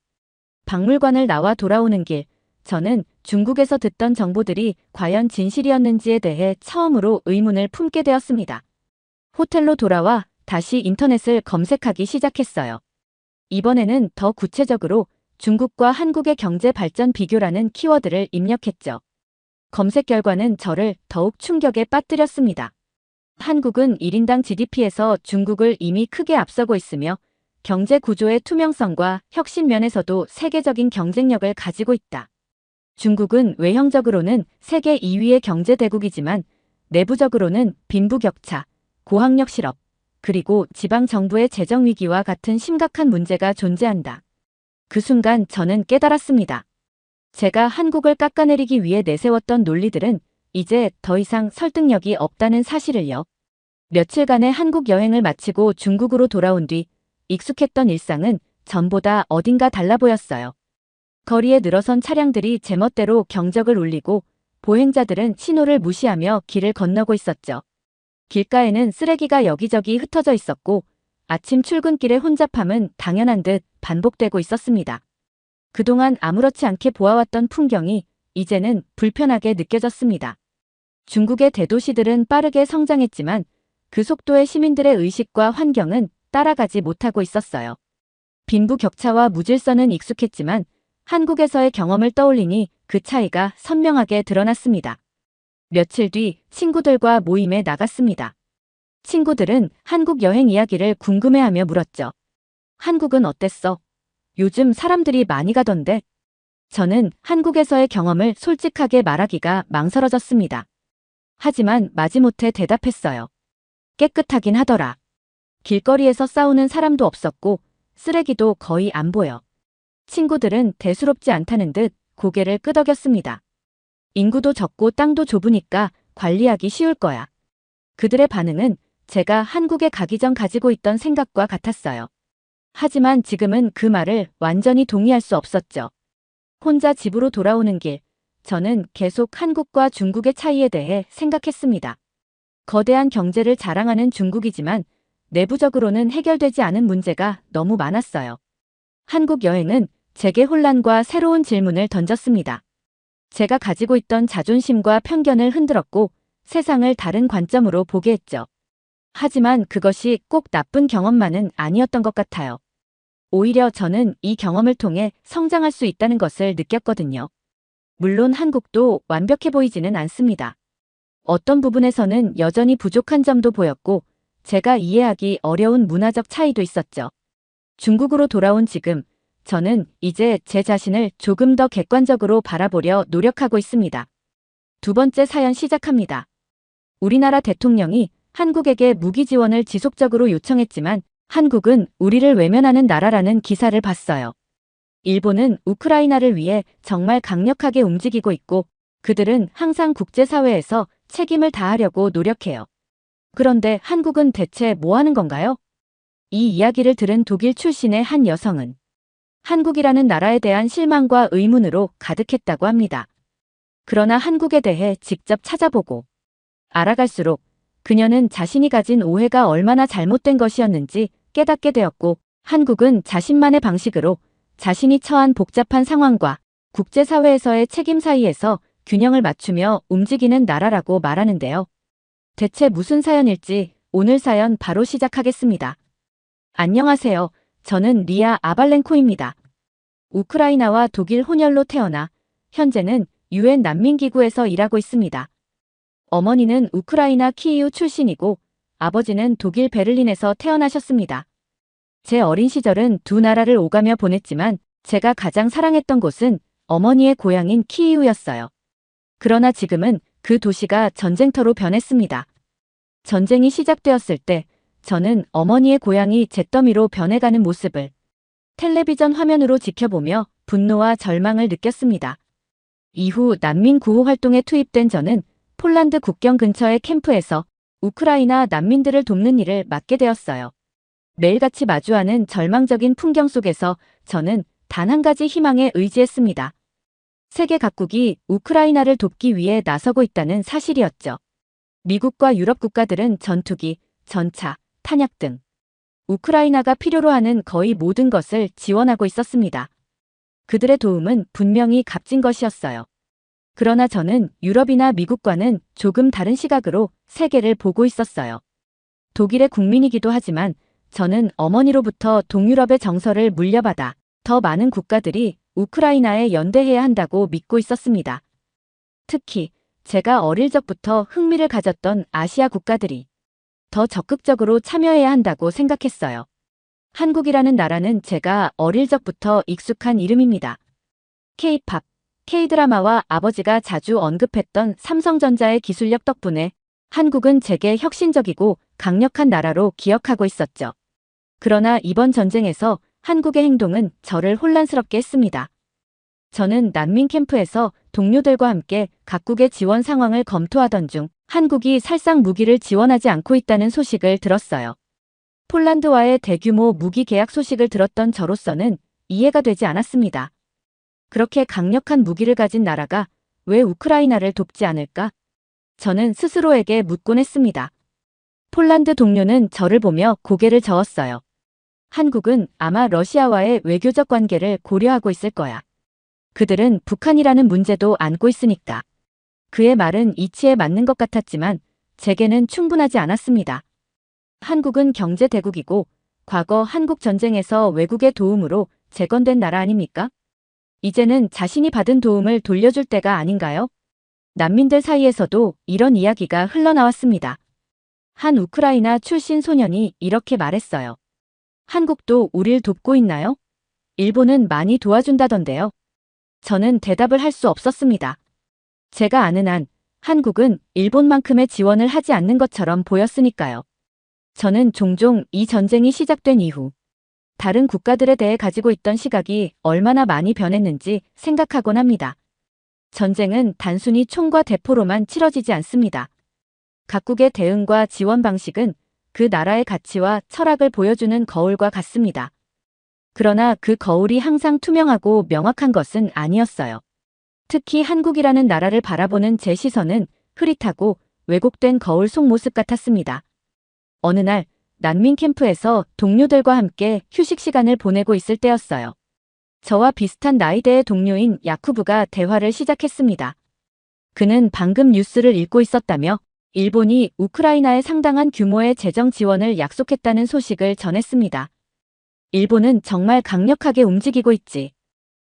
Speaker 1: 박물관을 나와 돌아오는 길, 저는 중국에서 듣던 정보들이 과연 진실이었는지에 대해 처음으로 의문을 품게 되었습니다. 호텔로 돌아와 다시 인터넷을 검색하기 시작했어요. 이번에는 더 구체적으로 중국과 한국의 경제 발전 비교라는 키워드를 입력했죠. 검색 결과는 저를 더욱 충격에 빠뜨렸습니다. 한국은 1인당 GDP에서 중국을 이미 크게 앞서고 있으며 경제 구조의 투명성과 혁신 면에서도 세계적인 경쟁력을 가지고 있다. 중국은 외형적으로는 세계 2위의 경제 대국이지만 내부적으로는 빈부격차, 고학력 실업, 그리고 지방 정부의 재정 위기와 같은 심각한 문제가 존재한다. 그 순간 저는 깨달았습니다. 제가 한국을 깎아내리기 위해 내세웠던 논리들은 이제 더 이상 설득력이 없다는 사실을요. 며칠간의 한국 여행을 마치고 중국으로 돌아온 뒤 익숙했던 일상은 전보다 어딘가 달라 보였어요. 거리에 늘어선 차량들이 제멋대로 경적을 울리고 보행자들은 신호를 무시하며 길을 건너고 있었죠. 길가에는 쓰레기가 여기저기 흩어져 있었고 아침 출근길의 혼잡함은 당연한 듯 반복되고 있었습니다. 그동안 아무렇지 않게 보아왔던 풍경이 이제는 불편하게 느껴졌습니다. 중국의 대도시들은 빠르게 성장했지만 그 속도에 시민들의 의식과 환경은 따라가지 못하고 있었어요. 빈부격차와 무질서는 익숙했지만 한국에서의 경험을 떠올리니 그 차이가 선명하게 드러났습니다. 며칠 뒤 친구들과 모임에 나갔습니다. 친구들은 한국 여행 이야기를 궁금해하며 물었죠. 한국은 어땠어? 요즘 사람들이 많이 가던데. 저는 한국에서의 경험을 솔직하게 말하기가 망설여졌습니다. 하지만 마지못해 대답했어요. 깨끗하긴 하더라. 길거리에서 싸우는 사람도 없었고 쓰레기도 거의 안 보여. 친구들은 대수롭지 않다는 듯 고개를 끄덕였습니다. 인구도 적고 땅도 좁으니까 관리하기 쉬울 거야. 그들의 반응은 제가 한국에 가기 전 가지고 있던 생각과 같았어요. 하지만 지금은 그 말을 완전히 동의할 수 없었죠. 혼자 집으로 돌아오는 길, 저는 계속 한국과 중국의 차이에 대해 생각했습니다. 거대한 경제를 자랑하는 중국이지만 내부적으로는 해결되지 않은 문제가 너무 많았어요. 한국 여행은 제게 혼란과 새로운 질문을 던졌습니다. 제가 가지고 있던 자존심과 편견을 흔들었고 세상을 다른 관점으로 보게 했죠. 하지만 그것이 꼭 나쁜 경험만은 아니었던 것 같아요. 오히려 저는 이 경험을 통해 성장할 수 있다는 것을 느꼈거든요. 물론 한국도 완벽해 보이지는 않습니다. 어떤 부분에서는 여전히 부족한 점도 보였고 제가 이해하기 어려운 문화적 차이도 있었죠. 중국으로 돌아온 지금 저는 이제 제 자신을 조금 더 객관적으로 바라보려 노력하고 있습니다. 두 번째 사연 시작합니다. 우리나라 대통령이 한국에게 무기 지원을 지속적으로 요청했지만 한국은 우리를 외면하는 나라라는 기사를 봤어요. 일본은 우크라이나를 위해 정말 강력하게 움직이고 있고 그들은 항상 국제사회에서 책임을 다하려고 노력해요. 그런데 한국은 대체 뭐 하는 건가요? 이 이야기를 들은 독일 출신의 한 여성은 한국이라는 나라에 대한 실망과 의문으로 가득했다고 합니다. 그러나 한국에 대해 직접 찾아보고 알아갈수록 그녀는 자신이 가진 오해가 얼마나 잘못된 것이었는지 깨닫게 되었고 한국은 자신만의 방식으로 자신이 처한 복잡한 상황과 국제사회에서의 책임 사이에서 균형을 맞추며 움직이는 나라라고 말하는데요. 대체 무슨 사연일지 오늘 사연 바로 시작하겠습니다. 안녕하세요. 저는 리아 아발렌코입니다. 우크라이나와 독일 혼혈로 태어나 현재는 유엔 난민기구에서 일하고 있습니다. 어머니는 우크라이나 키이우 출신이고 아버지는 독일 베를린에서 태어나셨습니다. 제 어린 시절은 두 나라를 오가며 보냈지만 제가 가장 사랑했던 곳은 어머니의 고향인 키이우였어요. 그러나 지금은 그 도시가 전쟁터로 변했습니다. 전쟁이 시작되었을 때 저는 어머니의 고향이 잿더미로 변해가는 모습을 텔레비전 화면으로 지켜보며 분노와 절망을 느꼈습니다. 이후 난민 구호 활동에 투입된 저는 폴란드 국경 근처의 캠프에서 우크라이나 난민들을 돕는 일을 맡게 되었어요. 매일같이 마주하는 절망적인 풍경 속에서 저는 단 한 가지 희망에 의지했습니다. 세계 각국이 우크라이나를 돕기 위해 나서고 있다는 사실이었죠. 미국과 유럽 국가들은 전투기, 전차, 탄약 등 우크라이나가 필요로 하는 거의 모든 것을 지원하고 있었습니다. 그들의 도움은 분명히 값진 것이었어요. 그러나 저는 유럽이나 미국과는 조금 다른 시각으로 세계를 보고 있었어요. 독일의 국민이기도 하지만 저는 어머니로부터 동유럽의 정서를 물려받아 더 많은 국가들이 우크라이나에 연대해야 한다고 믿고 있었습니다. 특히 제가 어릴 적부터 흥미를 가졌던 아시아 국가들이 더 적극적으로 참여해야 한다고 생각했어요. 한국이라는 나라는 제가 어릴 적부터 익숙한 이름입니다. K-팝, K-드라마와 아버지가 자주 언급했던 삼성전자의 기술력 덕분에 한국은 제게 혁신적이고 강력한 나라로 기억하고 있었죠. 그러나 이번 전쟁에서 한국의 행동은 저를 혼란스럽게 했습니다. 저는 난민 캠프에서 동료들과 함께 각국의 지원 상황을 검토하던 중 한국이 살상 무기를 지원하지 않고 있다는 소식을 들었어요. 폴란드와의 대규모 무기 계약 소식을 들었던 저로서는 이해가 되지 않았습니다. 그렇게 강력한 무기를 가진 나라가 왜 우크라이나를 돕지 않을까? 저는 스스로에게 묻곤 했습니다. 폴란드 동료는 저를 보며 고개를 저었어요. 한국은 아마 러시아와의 외교적 관계를 고려하고 있을 거야. 그들은 북한이라는 문제도 안고 있으니까. 그의 말은 이치에 맞는 것 같았지만 제게는 충분하지 않았습니다. 한국은 경제 대국이고 과거 한국 전쟁에서 외국의 도움으로 재건된 나라 아닙니까? 이제는 자신이 받은 도움을 돌려줄 때가 아닌가요? 난민들 사이에서도 이런 이야기가 흘러나왔습니다. 한 우크라이나 출신 소년이 이렇게 말했어요. 한국도 우릴 돕고 있나요? 일본은 많이 도와준다던데요. 저는 대답을 할 수 없었습니다. 제가 아는 한 한국은 일본만큼의 지원을 하지 않는 것처럼 보였으니까요. 저는 종종 이 전쟁이 시작된 이후 다른 국가들에 대해 가지고 있던 시각이 얼마나 많이 변했는지 생각하곤 합니다. 전쟁은 단순히 총과 대포로만 치러지지 않습니다. 각국의 대응과 지원 방식은 그 나라의 가치와 철학을 보여주는 거울과 같습니다. 그러나 그 거울이 항상 투명하고 명확한 것은 아니었어요. 특히 한국이라는 나라를 바라보는 제 시선은 흐릿하고 왜곡된 거울 속 모습 같았습니다. 어느 날 난민 캠프에서 동료들과 함께 휴식 시간을 보내고 있을 때였어요. 저와 비슷한 나이대의 동료인 야쿠브가 대화를 시작했습니다. 그는 방금 뉴스를 읽고 있었다며 일본이 우크라이나에 상당한 규모의 재정 지원을 약속했다는 소식을 전했습니다. 일본은 정말 강력하게 움직이고 있지.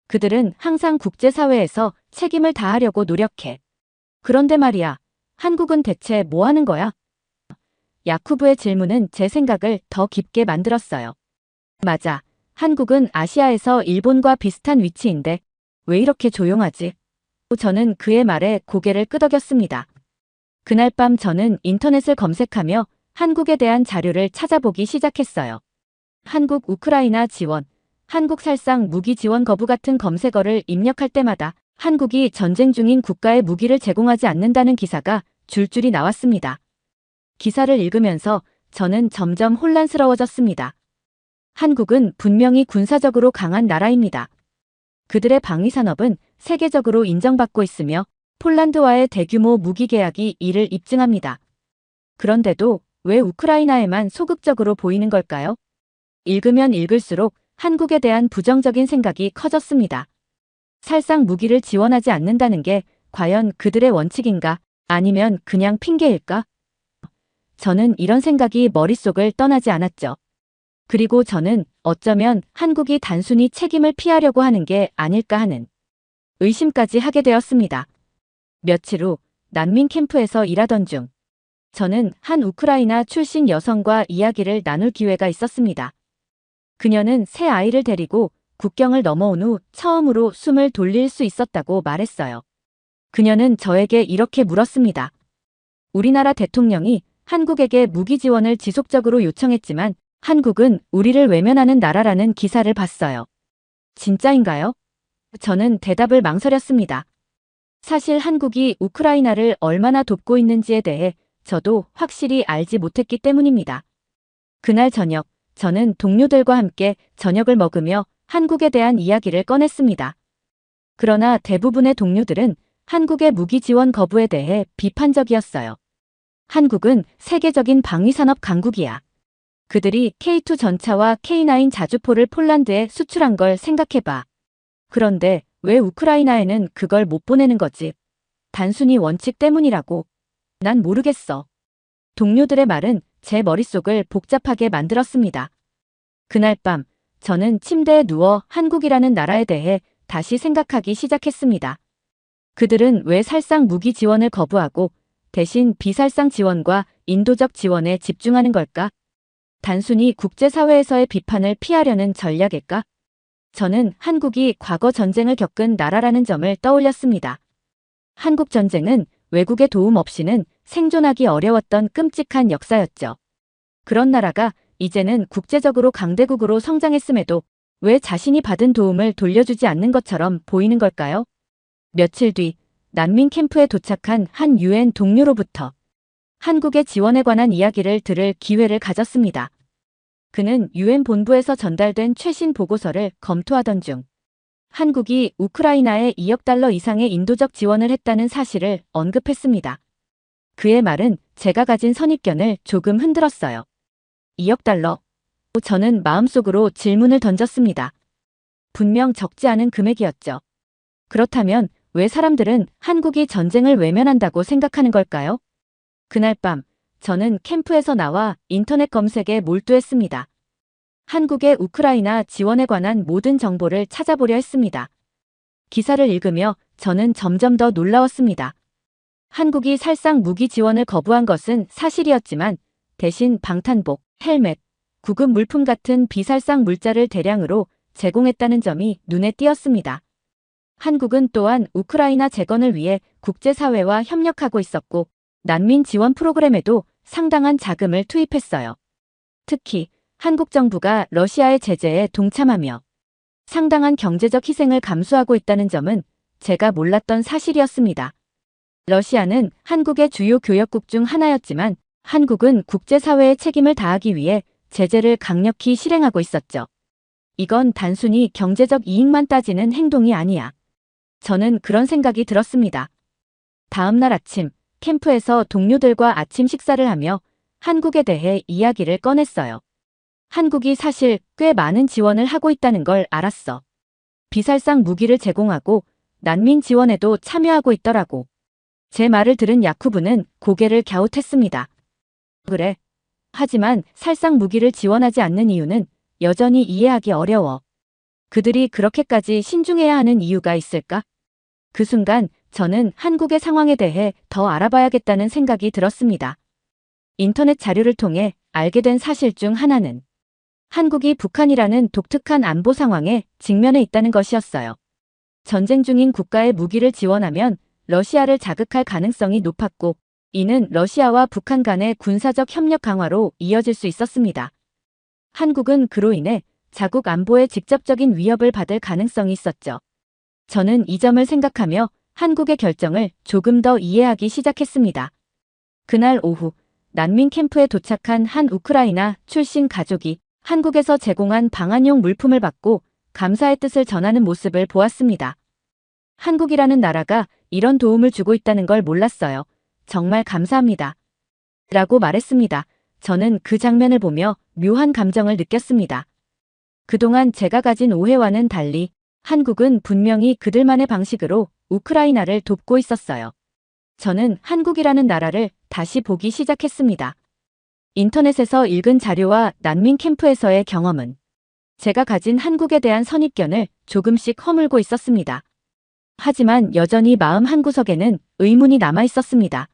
Speaker 1: 그들은 항상 국제사회에서 책임을 다하려고 노력해. 그런데 말이야, 한국은 대체 뭐 하는 거야? 야쿠브의 질문은 제 생각을 더 깊게 만들었어요. 맞아. 한국은 아시아에서 일본과 비슷한 위치인데 왜 이렇게 조용하지? 저는 그의 말에 고개를 끄덕였습니다. 그날 밤 저는 인터넷을 검색하며 한국에 대한 자료를 찾아보기 시작했어요. 한국 우크라이나 지원, 한국 살상 무기 지원 거부 같은 검색어를 입력할 때마다 한국이 전쟁 중인 국가에 무기를 제공하지 않는다는 기사가 줄줄이 나왔습니다. 기사를 읽으면서 저는 점점 혼란스러워졌습니다. 한국은 분명히 군사적으로 강한 나라입니다. 그들의 방위산업은 세계적으로 인정받고 있으며 폴란드와의 대규모 무기 계약이 이를 입증합니다. 그런데도 왜 우크라이나에만 소극적으로 보이는 걸까요? 읽으면 읽을수록 한국에 대한 부정적인 생각이 커졌습니다. 살상 무기를 지원하지 않는다는 게 과연 그들의 원칙인가? 아니면 그냥 핑계일까? 저는 이런 생각이 머릿속을 떠나지 않았죠. 그리고 저는 어쩌면 한국이 단순히 책임을 피하려고 하는 게 아닐까 하는 의심까지 하게 되었습니다. 며칠 후 난민 캠프에서 일하던 중 저는 한 우크라이나 출신 여성과 이야기를 나눌 기회가 있었습니다. 그녀는 새 아이를 데리고 국경을 넘어온 후 처음으로 숨을 돌릴 수 있었다고 말했어요. 그녀는 저에게 이렇게 물었습니다. 우리나라 대통령이 한국에게 무기 지원을 지속적으로 요청했지만 한국은 우리를 외면하는 나라라는 기사를 봤어요. 진짜인가요? 저는 대답을 망설였습니다. 사실 한국이 우크라이나를 얼마나 돕고 있는지에 대해 저도 확실히 알지 못했기 때문입니다. 그날 저녁, 저는 동료들과 함께 저녁을 먹으며 한국에 대한 이야기를 꺼냈습니다. 그러나 대부분의 동료들은 한국의 무기 지원 거부에 대해 비판적이었어요. 한국은 세계적인 방위산업 강국이야. 그들이 K2 전차와 K9 자주포를 폴란드에 수출한 걸 생각해봐. 그런데 왜 우크라이나에는 그걸 못 보내는 거지? 단순히 원칙 때문이라고. 난 모르겠어. 동료들의 말은 제 머릿속을 복잡하게 만들었습니다. 그날 밤 저는 침대에 누워 한국이라는 나라에 대해 다시 생각하기 시작했습니다. 그들은 왜 살상 무기 지원을 거부하고 대신 비살상 지원과 인도적 지원에 집중하는 걸까? 단순히 국제사회에서의 비판을 피하려는 전략일까? 저는 한국이 과거 전쟁을 겪은 나라라는 점을 떠올렸습니다. 한국 전쟁은 외국의 도움 없이는 생존하기 어려웠던 끔찍한 역사였죠. 그런 나라가 이제는 국제적으로 강대국으로 성장했음에도 왜 자신이 받은 도움을 돌려주지 않는 것처럼 보이는 걸까요? 며칠 뒤 난민 캠프에 도착한 한 UN 동료로부터 한국의 지원에 관한 이야기를 들을 기회를 가졌습니다. 그는 UN 본부에서 전달된 최신 보고서를 검토하던 중 한국이 우크라이나에 2억 달러 이상의 인도적 지원을 했다는 사실을 언급했습니다. 그의 말은 제가 가진 선입견을 조금 흔들었어요. 2억 달러. 저는 마음속으로 질문을 던졌습니다. 분명 적지 않은 금액이었죠. 그렇다면 왜 사람들은 한국이 전쟁을 외면한다고 생각하는 걸까요? 그날 밤 저는 캠프에서 나와 인터넷 검색에 몰두했습니다. 한국의 우크라이나 지원에 관한 모든 정보를 찾아보려 했습니다. 기사를 읽으며 저는 점점 더 놀라웠습니다. 한국이 살상 무기 지원을 거부한 것은 사실이었지만 대신 방탄복, 헬멧, 구급 물품 같은 비살상 물자를 대량으로 제공했다는 점이 눈에 띄었습니다. 한국은 또한 우크라이나 재건을 위해 국제사회와 협력하고 있었고 난민 지원 프로그램에도 상당한 자금을 투입했어요. 특히 한국 정부가 러시아의 제재에 동참하며 상당한 경제적 희생을 감수하고 있다는 점은 제가 몰랐던 사실이었습니다. 러시아는 한국의 주요 교역국 중 하나였지만 한국은 국제사회의 책임을 다하기 위해 제재를 강력히 실행하고 있었죠. 이건 단순히 경제적 이익만 따지는 행동이 아니야. 저는 그런 생각이 들었습니다. 다음 날 아침, 캠프에서 동료들과 아침 식사를 하며 한국에 대해 이야기를 꺼냈어요. 한국이 사실 꽤 많은 지원을 하고 있다는 걸 알았어. 비살상 무기를 제공하고 난민 지원에도 참여하고 있더라고. 제 말을 들은 야쿠브는 고개를 갸웃했습니다. 그래. 하지만 살상 무기를 지원하지 않는 이유는 여전히 이해하기 어려워. 그들이 그렇게까지 신중해야 하는 이유가 있을까? 그 순간 저는 한국의 상황에 대해 더 알아봐야겠다는 생각이 들었습니다. 인터넷 자료를 통해 알게 된 사실 중 하나는 한국이 북한이라는 독특한 안보 상황에 직면해 있다는 것이었어요. 전쟁 중인 국가에 무기를 지원하면 러시아를 자극할 가능성이 높았고, 이는 러시아와 북한 간의 군사적 협력 강화로 이어질 수 있었습니다. 한국은 그로 인해 자국 안보에 직접적인 위협을 받을 가능성이 있었죠. 저는 이 점을 생각하며 한국의 결정을 조금 더 이해하기 시작했습니다. 그날 오후, 난민 캠프에 도착한 한 우크라이나 출신 가족이 한국에서 제공한 방한용 물품을 받고 감사의 뜻을 전하는 모습을 보았습니다. 한국이라는 나라가 이런 도움을 주고 있다는 걸 몰랐어요. 정말 감사합니다. 라고 말했습니다. 저는 그 장면을 보며 묘한 감정을 느꼈습니다. 그동안 제가 가진 오해와는 달리 한국은 분명히 그들만의 방식으로 우크라이나를 돕고 있었어요. 저는 한국이라는 나라를 다시 보기 시작했습니다. 인터넷에서 읽은 자료와 난민 캠프에서의 경험은 제가 가진 한국에 대한 선입견을 조금씩 허물고 있었습니다. 하지만 여전히 마음 한구석에는 의문이 남아 있었습니다.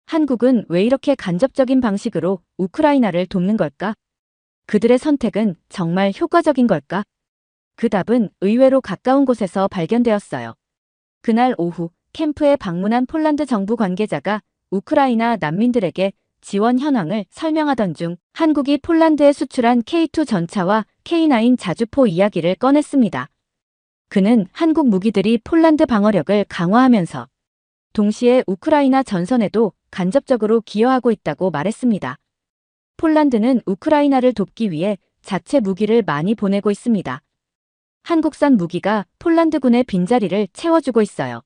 Speaker 1: 한국은 왜 이렇게 간접적인 방식으로 우크라이나를 돕는 걸까? 그들의 선택은 정말 효과적인 걸까? 그 답은 의외로 가까운 곳에서 발견되었어요. 그날 오후 캠프에 방문한 폴란드 정부 관계자가 우크라이나 난민들에게 지원 현황을 설명하던 중 한국이 폴란드에 수출한 K2 전차와 K9 자주포 이야기를 꺼냈습니다. 그는 한국 무기들이 폴란드 방어력을 강화하면서 동시에 우크라이나 전선에도 간접적으로 기여하고 있다고 말했습니다. 폴란드는 우크라이나를 돕기 위해 자체 무기를 많이 보내고 있습니다. 한국산 무기가 폴란드군의 빈자리를 채워주고 있어요.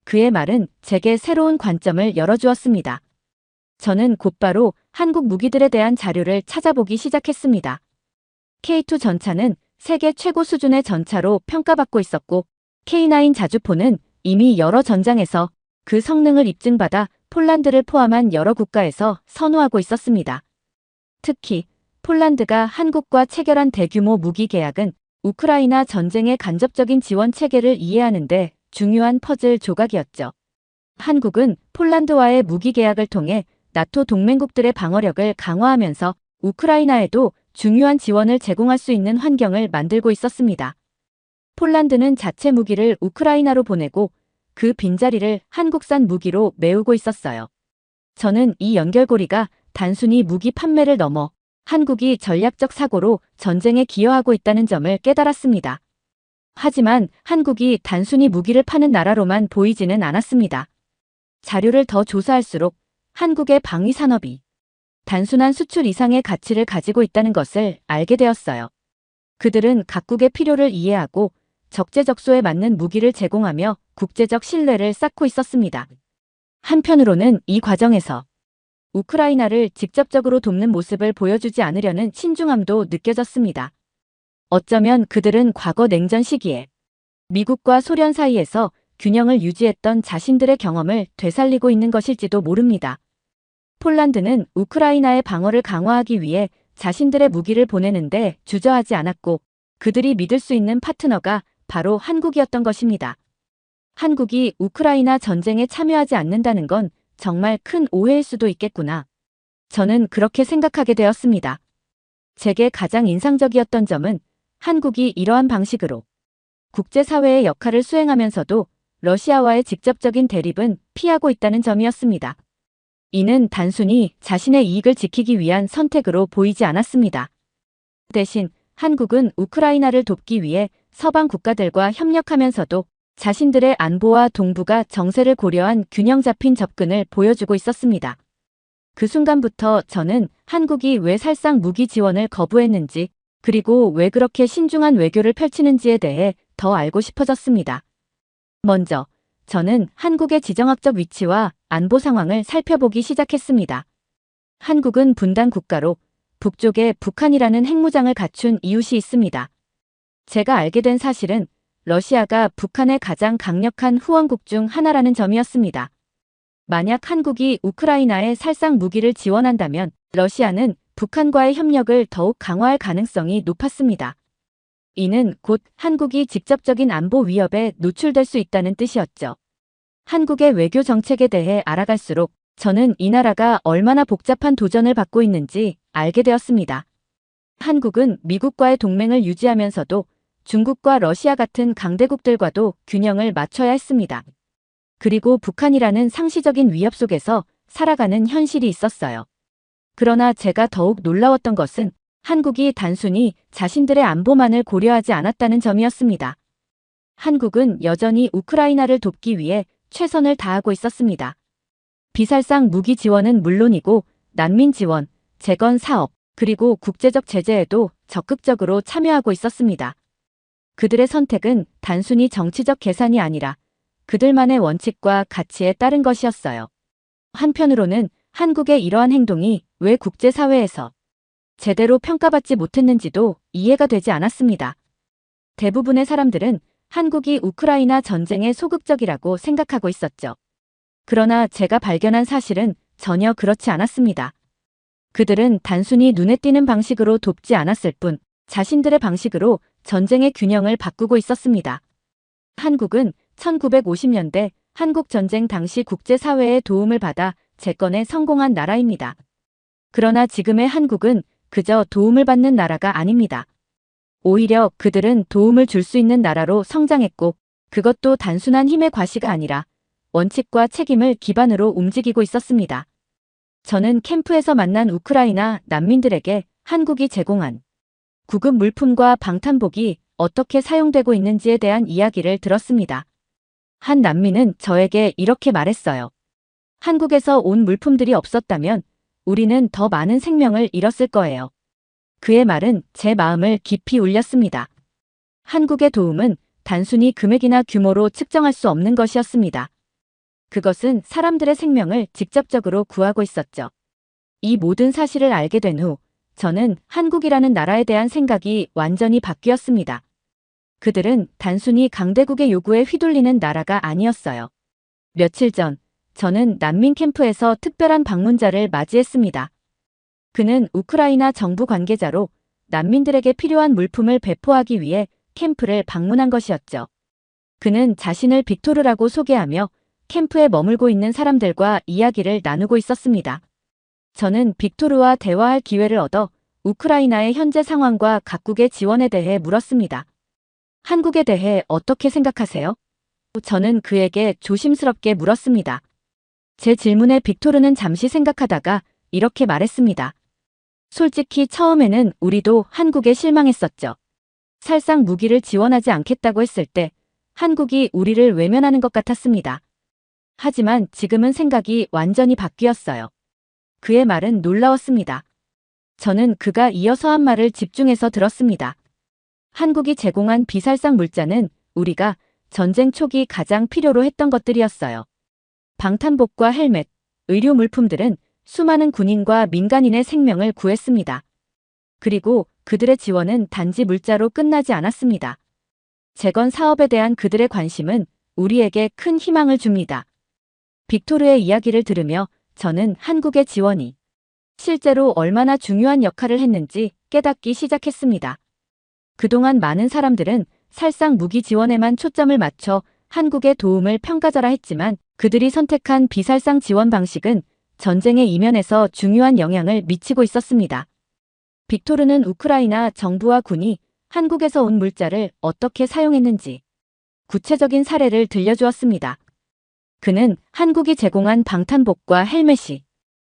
Speaker 1: 그의 말은 제게 새로운 관점을 열어주었습니다. 저는 곧바로 한국 무기들에 대한 자료를 찾아보기 시작했습니다. K2 전차는 세계 최고 수준의 전차로 평가받고 있었고, K9 자주포는 이미 여러 전장에서 그 성능을 입증받아 폴란드를 포함한 여러 국가에서 선호하고 있었습니다. 특히 폴란드가 한국과 체결한 대규모 무기 계약은 우크라이나 전쟁의 간접적인 지원 체계를 이해하는 데 중요한 퍼즐 조각이었죠. 한국은 폴란드와의 무기 계약을 통해 나토 동맹국들의 방어력을 강화하면서 우크라이나에도 중요한 지원을 제공할 수 있는 환경을 만들고 있었습니다. 폴란드는 자체 무기를 우크라이나로 보내고 그 빈자리를 한국산 무기로 메우고 있었어요. 저는 이 연결고리가 단순히 무기 판매를 넘어 한국이 전략적 사고로 전쟁에 기여하고 있다는 점을 깨달았습니다. 하지만 한국이 단순히 무기를 파는 나라로만 보이지는 않았습니다. 자료를 더 조사할수록 한국의 방위 산업이 단순한 수출 이상의 가치를 가지고 있다는 것을 알게 되었어요. 그들은 각국의 필요를 이해하고 적재적소에 맞는 무기를 제공하며 국제적 신뢰를 쌓고 있었습니다. 한편으로는 이 과정에서 우크라이나를 직접적으로 돕는 모습을 보여주지 않으려는 신중함도 느껴졌습니다. 어쩌면 그들은 과거 냉전 시기에 미국과 소련 사이에서 균형을 유지했던 자신들의 경험을 되살리고 있는 것일지도 모릅니다. 폴란드는 우크라이나의 방어를 강화하기 위해 자신들의 무기를 보내는데 주저하지 않았고 그들이 믿을 수 있는 파트너가 바로 한국이었던 것입니다. 한국이 우크라이나 전쟁에 참여하지 않는다는 건 정말 큰 오해일 수도 있겠구나. 저는 그렇게 생각하게 되었습니다. 제게 가장 인상적이었던 점은 한국이 이러한 방식으로 국제사회의 역할을 수행하면서도 러시아와의 직접적인 대립은 피하고 있다는 점이었습니다. 이는 단순히 자신의 이익을 지키기 위한 선택으로 보이지 않았습니다. 대신 한국은 우크라이나를 돕기 위해 서방 국가들과 협력하면서도 자신들의 안보와 동북아 정세를 고려한 균형 잡힌 접근을 보여주고 있었습니다. 그 순간부터 저는 한국이 왜 살상 무기 지원을 거부했는지, 그리고 왜 그렇게 신중한 외교를 펼치는지에 대해 더 알고 싶어졌습니다. 먼저, 저는 한국의 지정학적 위치와 안보 상황을 살펴보기 시작했습니다. 한국은 분단 국가로 북쪽에 북한이라는 핵무장을 갖춘 이웃이 있습니다. 제가 알게 된 사실은 러시아가 북한의 가장 강력한 후원국 중 하나라는 점이었습니다. 만약 한국이 우크라이나에 살상 무기를 지원한다면 러시아는 북한과의 협력을 더욱 강화할 가능성이 높았습니다. 이는 곧 한국이 직접적인 안보 위협에 노출될 수 있다는 뜻이었죠. 한국의 외교 정책에 대해 알아갈수록 저는 이 나라가 얼마나 복잡한 도전을 받고 있는지 알게 되었습니다. 한국은 미국과의 동맹을 유지하면서도 중국과 러시아 같은 강대국들과도 균형을 맞춰야 했습니다. 그리고 북한이라는 상시적인 위협 속에서 살아가는 현실이 있었어요. 그러나 제가 더욱 놀라웠던 것은 한국이 단순히 자신들의 안보만을 고려하지 않았다는 점이었습니다. 한국은 여전히 우크라이나를 돕기 위해 최선을 다하고 있었습니다. 비살상 무기 지원은 물론이고 난민 지원, 재건 사업, 그리고 국제적 제재에도 적극적으로 참여하고 있었습니다. 그들의 선택은 단순히 정치적 계산이 아니라 그들만의 원칙과 가치에 따른 것이었어요. 한편으로는 한국의 이러한 행동이 왜 국제사회에서 제대로 평가받지 못했는지도 이해가 되지 않았습니다. 대부분의 사람들은 한국이 우크라이나 전쟁에 소극적이라고 생각하고 있었죠. 그러나 제가 발견한 사실은 전혀 그렇지 않았습니다. 그들은 단순히 눈에 띄는 방식으로 돕지 않았을 뿐 자신들의 방식으로 전쟁의 균형을 바꾸고 있었습니다. 한국은 1950년대 한국전쟁 당시 국제사회의 도움을 받아 재건에 성공한 나라입니다. 그러나 지금의 한국은 그저 도움을 받는 나라가 아닙니다. 오히려 그들은 도움을 줄 수 있는 나라로 성장했고 그것도 단순한 힘의 과시가 아니라 원칙과 책임을 기반으로 움직이고 있었습니다. 저는 캠프에서 만난 우크라이나 난민들에게 한국이 제공한 구급 물품과 방탄복이 어떻게 사용되고 있는지에 대한 이야기를 들었습니다. 한 난민은 저에게 이렇게 말했어요. 한국에서 온 물품들이 없었다면 우리는 더 많은 생명을 잃었을 거예요. 그의 말은 제 마음을 깊이 울렸습니다. 한국의 도움은 단순히 금액이나 규모로 측정할 수 없는 것이었습니다. 그것은 사람들의 생명을 직접적으로 구하고 있었죠. 이 모든 사실을 알게 된 후 저는 한국이라는 나라에 대한 생각이 완전히 바뀌었습니다. 그들은 단순히 강대국의 요구에 휘둘리는 나라가 아니었어요. 며칠 전 저는 난민 캠프에서 특별한 방문자를 맞이했습니다. 그는 우크라이나 정부 관계자로 난민들에게 필요한 물품을 배포하기 위해 캠프를 방문한 것이었죠. 그는 자신을 빅토르라고 소개하며 캠프에 머물고 있는 사람들과 이야기를 나누고 있었습니다. 저는 빅토르와 대화할 기회를 얻어 우크라이나의 현재 상황과 각국의 지원에 대해 물었습니다. 한국에 대해 어떻게 생각하세요? 저는 그에게 조심스럽게 물었습니다. 제 질문에 빅토르는 잠시 생각하다가 이렇게 말했습니다. 솔직히 처음에는 우리도 한국에 실망했었죠. 살상 무기를 지원하지 않겠다고 했을 때 한국이 우리를 외면하는 것 같았습니다. 하지만 지금은 생각이 완전히 바뀌었어요. 그의 말은 놀라웠습니다. 저는 그가 이어서 한 말을 집중해서 들었습니다. 한국이 제공한 비살상 물자는 우리가 전쟁 초기 가장 필요로 했던 것들이었어요. 방탄복과 헬멧, 의료 물품들은 수많은 군인과 민간인의 생명을 구했습니다. 그리고 그들의 지원은 단지 물자로 끝나지 않았습니다. 재건 사업에 대한 그들의 관심은 우리에게 큰 희망을 줍니다. 빅토르의 이야기를 들으며 저는 한국의 지원이 실제로 얼마나 중요한 역할을 했는지 깨닫기 시작했습니다. 그동안 많은 사람들은 살상 무기 지원에만 초점을 맞춰 한국의 도움을 평가자라 했지만 그들이 선택한 비살상 지원 방식은 전쟁의 이면에서 중요한 영향을 미치고 있었습니다. 빅토르는 우크라이나 정부와 군이 한국에서 온 물자를 어떻게 사용했는지 구체적인 사례를 들려주었습니다. 그는 한국이 제공한 방탄복과 헬멧이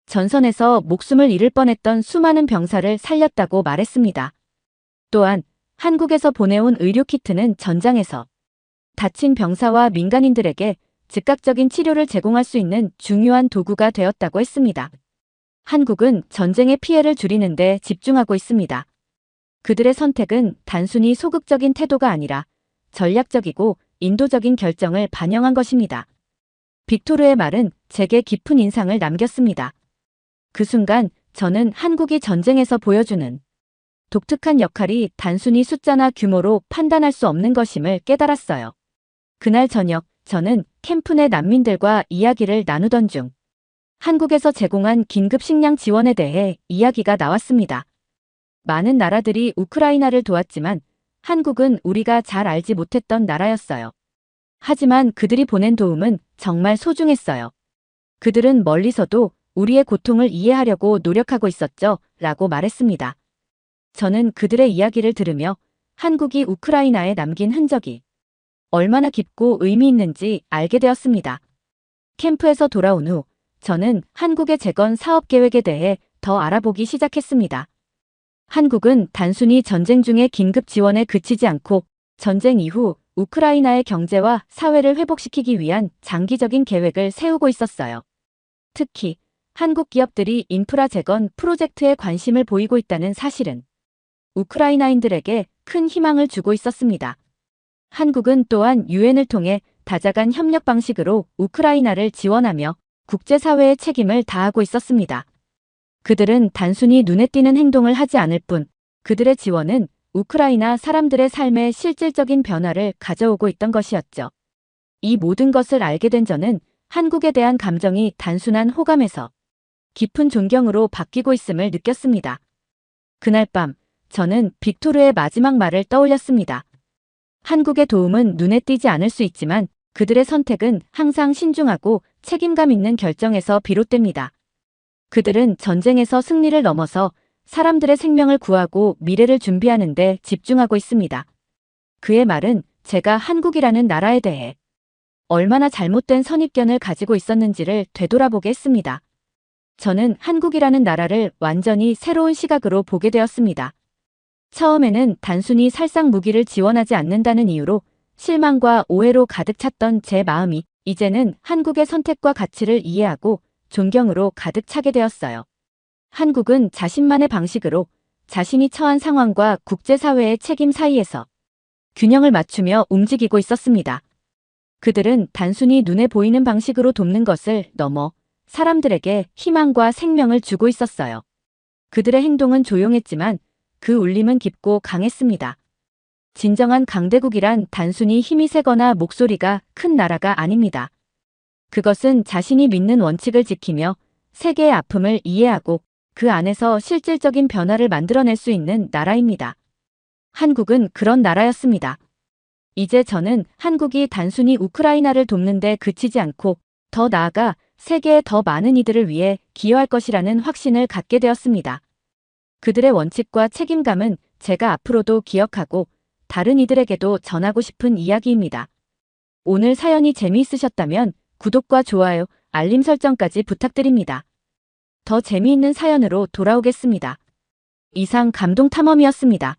Speaker 1: 전선에서 목숨을 잃을 뻔했던 수많은 병사를 살렸다고 말했습니다. 또한 한국에서 보내온 의료키트는 전장에서 다친 병사와 민간인들에게 즉각적인 치료를 제공할 수 있는 중요한 도구가 되었다고 했습니다. 한국은 전쟁의 피해를 줄이는 데 집중하고 있습니다. 그들의 선택은 단순히 소극적인 태도가 아니라 전략적이고 인도적인 결정을 반영한 것입니다. 빅토르의 말은 제게 깊은 인상을 남겼습니다. 그 순간 저는 한국이 전쟁에서 보여주는 독특한 역할이 단순히 숫자나 규모로 판단할 수 없는 것임을 깨달았어요. 그날 저녁 저는 캠프 내 난민들과 이야기를 나누던 중 한국에서 제공한 긴급 식량 지원에 대해 이야기가 나왔습니다. 많은 나라들이 우크라이나를 도왔지만 한국은 우리가 잘 알지 못했던 나라였어요. 하지만 그들이 보낸 도움은 정말 소중했어요. 그들은 멀리서도 우리의 고통을 이해하려고 노력하고 있었죠, 라고 말했습니다. 저는 그들의 이야기를 들으며 한국이 우크라이나에 남긴 흔적이 얼마나 깊고 의미 있는지 알게 되었습니다. 캠프에서 돌아온 후 저는 한국의 재건 사업 계획에 대해 더 알아보기 시작했습니다. 한국은 단순히 전쟁 중의 긴급 지원에 그치지 않고 전쟁 이후 우크라이나의 경제와 사회를 회복시키기 위한 장기적인 계획을 세우고 있었어요. 특히 한국 기업들이 인프라 재건 프로젝트에 관심을 보이고 있다는 사실은 우크라이나인들에게 큰 희망을 주고 있었습니다. 한국은 또한 유엔을 통해 다자간 협력 방식으로 우크라이나를 지원하며 국제사회의 책임을 다하고 있었습니다. 그들은 단순히 눈에 띄는 행동을 하지 않을 뿐 그들의 지원은 우크라이나 사람들의 삶에 실질적인 변화를 가져오고 있던 것이었죠. 이 모든 것을 알게 된 저는 한국에 대한 감정이 단순한 호감에서 깊은 존경으로 바뀌고 있음을 느꼈습니다. 그날 밤 저는 빅토르의 마지막 말을 떠올렸습니다. 한국의 도움은 눈에 띄지 않을 수 있지만 그들의 선택은 항상 신중하고 책임감 있는 결정에서 비롯됩니다. 그들은 전쟁에서 승리를 넘어서 사람들의 생명을 구하고 미래를 준비하는 데 집중하고 있습니다. 그의 말은 제가 한국이라는 나라에 대해 얼마나 잘못된 선입견을 가지고 있었는지를 되돌아보게 했습니다. 저는 한국이라는 나라를 완전히 새로운 시각으로 보게 되었습니다. 처음에는 단순히 살상 무기를 지원하지 않는다는 이유로 실망과 오해로 가득 찼던 제 마음이 이제는 한국의 선택과 가치를 이해하고 존경으로 가득 차게 되었어요. 한국은 자신만의 방식으로 자신이 처한 상황과 국제사회의 책임 사이에서 균형을 맞추며 움직이고 있었습니다. 그들은 단순히 눈에 보이는 방식으로 돕는 것을 넘어 사람들에게 희망과 생명을 주고 있었어요. 그들의 행동은 조용했지만 그 울림은 깊고 강했습니다. 진정한 강대국이란 단순히 힘이 세거나 목소리가 큰 나라가 아닙니다. 그것은 자신이 믿는 원칙을 지키며 세계의 아픔을 이해하고 그 안에서 실질적인 변화를 만들어낼 수 있는 나라입니다. 한국은 그런 나라였습니다. 이제 저는 한국이 단순히 우크라이나를 돕는 데 그치지 않고 더 나아가 세계의 더 많은 이들을 위해 기여할 것이라는 확신을 갖게 되었습니다. 그들의 원칙과 책임감은 제가 앞으로도 기억하고 다른 이들에게도 전하고 싶은 이야기입니다. 오늘 사연이 재미있으셨다면 구독과 좋아요, 알림 설정까지 부탁드립니다. 더 재미있는 사연으로 돌아오겠습니다. 이상 감동탐험이었습니다.